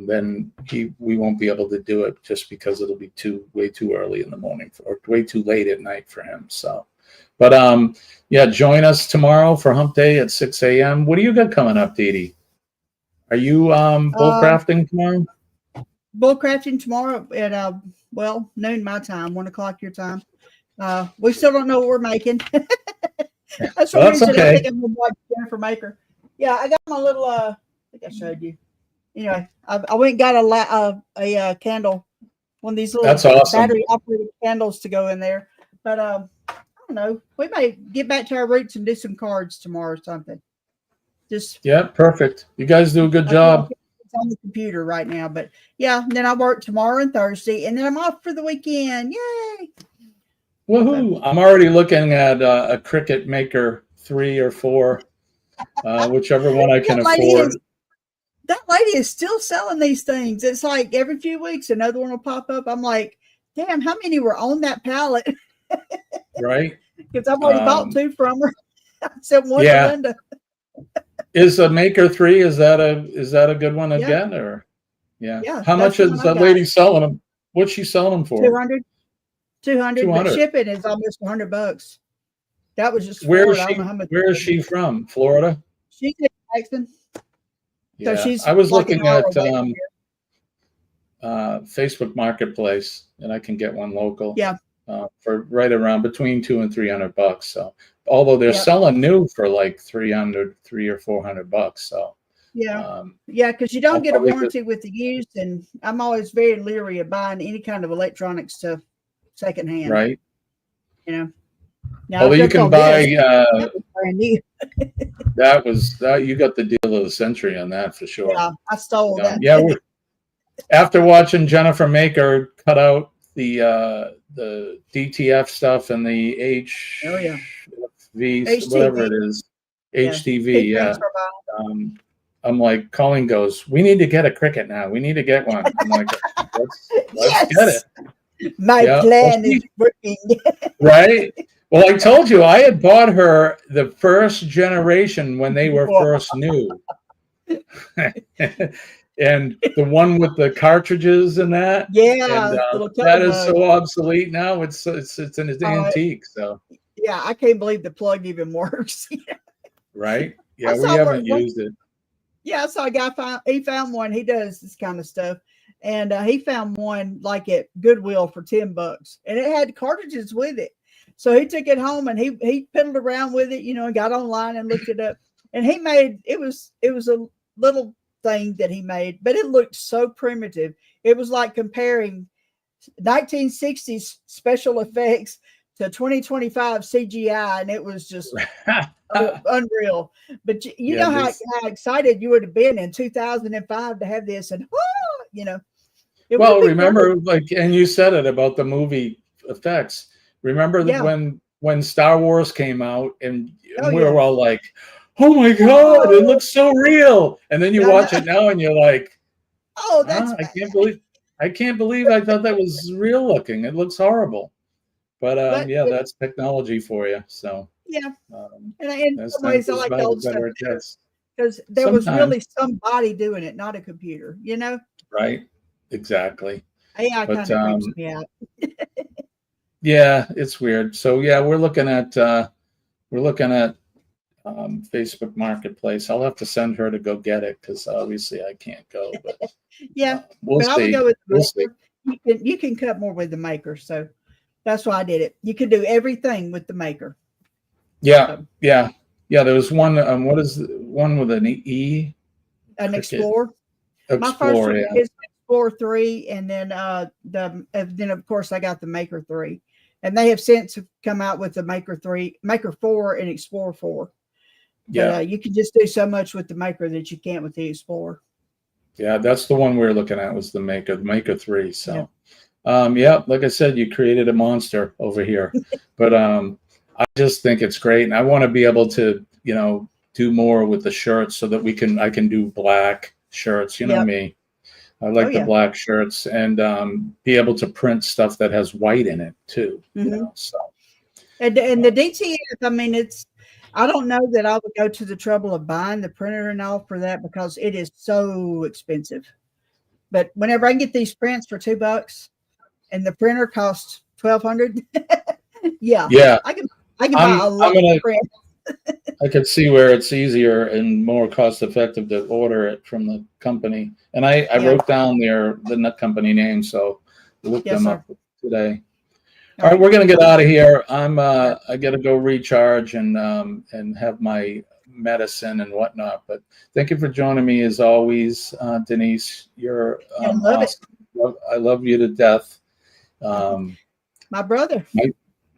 Then we won't be able to do it just because it'll be way too early in the morning or way too late at night for him. So, but yeah, join us tomorrow for Hump Day at 6 a.m. What do you got coming up, Dee Dee? Are you bull crafting tomorrow? Bull crafting tomorrow at noon my time, 1 o'clock your time. We still don't know what we're making. That's one reason okay. I think I'm gonna watch Jennifer Maker. Yeah, I got my little I think I showed you. Anyway, I went and got a candle, one of these little That's awesome. battery operated candles to go in there. But I don't know. We may get back to our roots and do some cards tomorrow or something. Yeah, perfect. You guys do a good job. It's on the computer right now, but yeah. And then I work tomorrow and Thursday, and then I'm off for the weekend. Yay! Woohoo! I'm already looking at a Cricut Maker 3 or 4, whichever one I can afford. That lady is still selling these things. It's like every few weeks another one will pop up. I'm like, damn, how many were on that pallet? Right? Because I've already bought 2 from her. I said one to Linda. Is a Maker 3? Is that a good one again? Or yeah. How much is that lady selling them? What's she selling them for? 200. 200. But shipping is almost $100. That was just Florida. I don't know how much. Where is she from? Florida? She's in Jackson. Yeah. So she's I was like looking at Facebook Marketplace, and I can get one local. Yeah. For right around between $200 and $300. So, although they're selling new for like $300 or $400. So, yeah, because you don't get a warranty with the used, and I'm always very leery of buying any kind of electronic stuff secondhand. Right. Now, although you can buy brand new. that you got the deal of the century on that for sure. Yeah, I stole that. Yeah, after watching Jennifer Maker cut out the DTF stuff and the HV, whatever it is, HTV. Yeah. I'm like, Colleen goes, we need to get a Cricut now. We need to get one. I'm like, let's get it. My plan is working. Right? Well, I told you I had bought her the first generation when they were first new. And the one with the cartridges and that. Yeah. And, that is so obsolete now. It's an antique. So yeah, I can't believe the plug even works. Right? Yeah, we haven't used it. Yeah, I saw a guy he found one. He does this kind of stuff. And he found one like at Goodwill for $10, and it had cartridges with it. So he took it home and he piddled around with it, and got online and looked it up. And he made it was a little thing that he made, but it looked so primitive. It was like comparing 1960s special effects to 2025 CGI, and it was just unreal. But you know how excited you would have been in 2005 to have this, and well, remember, and you said it about the movie effects. Remember that when Star Wars came out, and we were all like, "Oh my God, it looks so real!" And then you watch it now, and you're like, "Oh, that's I can't believe I thought that was real looking. It looks horrible." But that's technology for you. So and in some ways, I like the old stuff because there was really somebody doing it, not a computer. Right. Exactly. AI kind of freaks me out. Yeah, it's weird. So yeah, we're looking at Facebook Marketplace. I'll have to send her to go get it because obviously I can't go, but Yeah, we'll but I would see. go with the We'll see. maker. You can cut more with the maker, so that's why I did it. You can do everything with the maker. Yeah, So, yeah, yeah. There was one. What is one with an E? an Cricket Explorer. My first Explorer. one Yeah, is Explorer 3, and then then of course I got the Maker 3, and they have since come out with the Maker 3, Maker 4, and Explorer 4. But yeah, you can just do so much with the Maker that you can't with the Explorer. yeah. That's the one we were looking at was the Maker 3. So, yeah, like I said, you created a monster over here, but I just think it's great, and I want to be able to, do more with the shirts so that I can do black shirts. You know Yep. me. I Oh like the yeah. black shirts and be able to print stuff that has white in it too. Mhm. So And the DTF, I mean, I don't know that I would go to the trouble of buying the printer and all for that because it is so expensive. But whenever I can get these prints for $2 and the printer costs 1,200, yeah, yeah, I can buy I'm a I'm lot gonna. of prints. I could see where it's easier and more cost effective to order it from the company. And I Yeah. wrote down the nut company name, so look Yes, them sir. up today. All All right, right. we're gonna get out of here. I gotta go recharge and have my medicine and whatnot. But thank you for joining me as always, Denise. You're I love it. awesome. I love you to death. Um, My brother.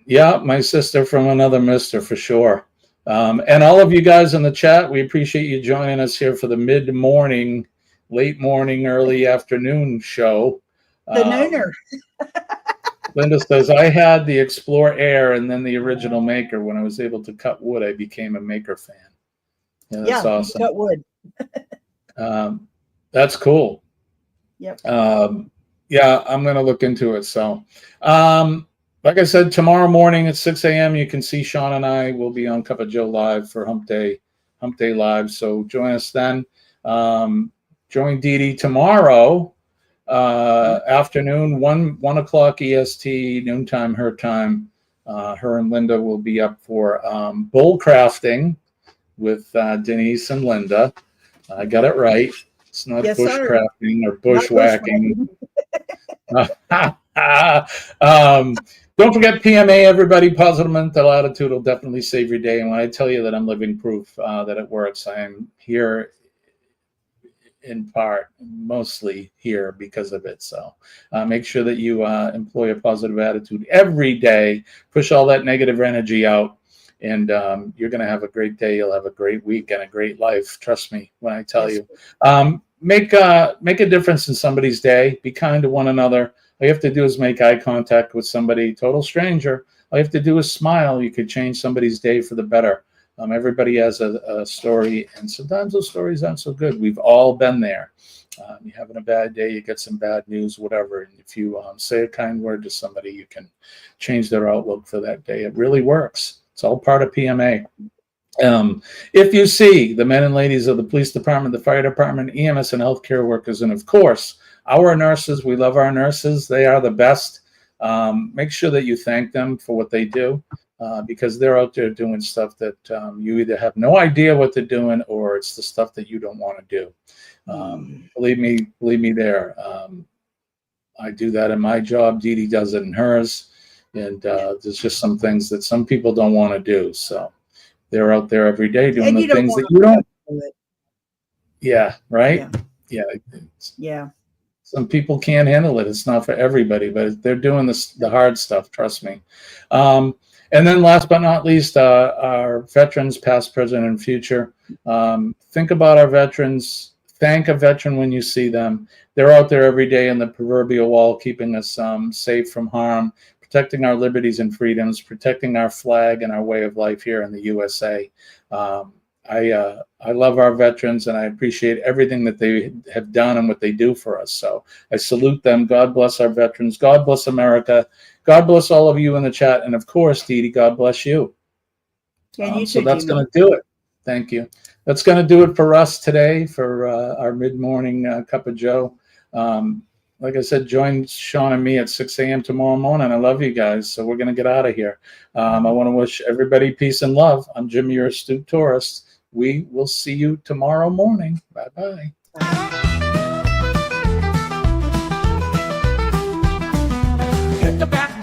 yeah, my sister from another mister for sure. And all of you guys in the chat, we appreciate you joining us here for the mid-morning, late morning, early afternoon show. The nooner. Linda says, I had the Explore Air and then the original Maker. When I was able to cut wood, I became a Maker fan. Yeah, that's Yeah, awesome. cut wood. That's cool. Yep. Yeah, I'm going to look into it. So, like I said, tomorrow morning at 6 a.m., you can see Sean and I will be on Cuppa Joe Live for Hump Day Live. So join us then. Join Dee Dee tomorrow afternoon, 1 o'clock EST, noontime her time. Her and Linda will be up for bull crafting with Denise and Linda. I got it right. It's not Yes, sir. bushcrafting or Not bushwhacking. bushwhacking. Don't forget PMA, everybody. Positive mental attitude will definitely save your day. And when I tell you that I'm living proof that it works, I am here in part, mostly here because of it. So make sure that you employ a positive attitude every day. Push all that negative energy out. And you're going to have a great day. You'll have a great week and a great life. Trust me when I tell you. Make a difference in somebody's day. Be kind to one another. All you have to do is make eye contact with somebody, total stranger. All you have to do is smile. You could change somebody's day for the better. Everybody has a story, and sometimes those stories aren't so good. We've all been there. You're having a bad day, you get some bad news, whatever. And if you say a kind word to somebody, you can change their outlook for that day. It really works. It's all part of PMA. If you see the men and ladies of the police department, the fire department, EMS, and healthcare workers, and of course, our nurses, we love our nurses. They are the best. Make sure that you thank them for what they do because they're out there doing stuff that you either have no idea what they're doing or it's the stuff that you don't want to do. Believe me there. I do that in my job. Dee Dee does it in hers. And there's just some things that some people don't want to do. So they're out there every day doing the things that you don't. Yeah, right? Yeah. Some people can't handle it. It's not for everybody, but they're doing the hard stuff. Trust me. And then last but not least, our veterans, past, present, and future. Think about our veterans. Thank a veteran when you see them. They're out there every day in the proverbial wall, keeping us safe from harm, protecting our liberties and freedoms, protecting our flag and our way of life here in the USA. I love our veterans and I appreciate everything that they have done and what they do for us. So I salute them. God bless our veterans. God bless America. God bless all of you in the chat. And of course, Dee Dee, God bless you. And you So too, that's Jimmy. going to do it. Thank you. That's going to do it for us today for our mid-morning Cup of Joe. like I said, join Sean and me at 6 a.m. tomorrow morning. I love you guys. So we're going to get out of here. I want to wish everybody peace and love. I'm Jimmy, your astute tourist. We will see you tomorrow morning. Bye-bye. Hit the back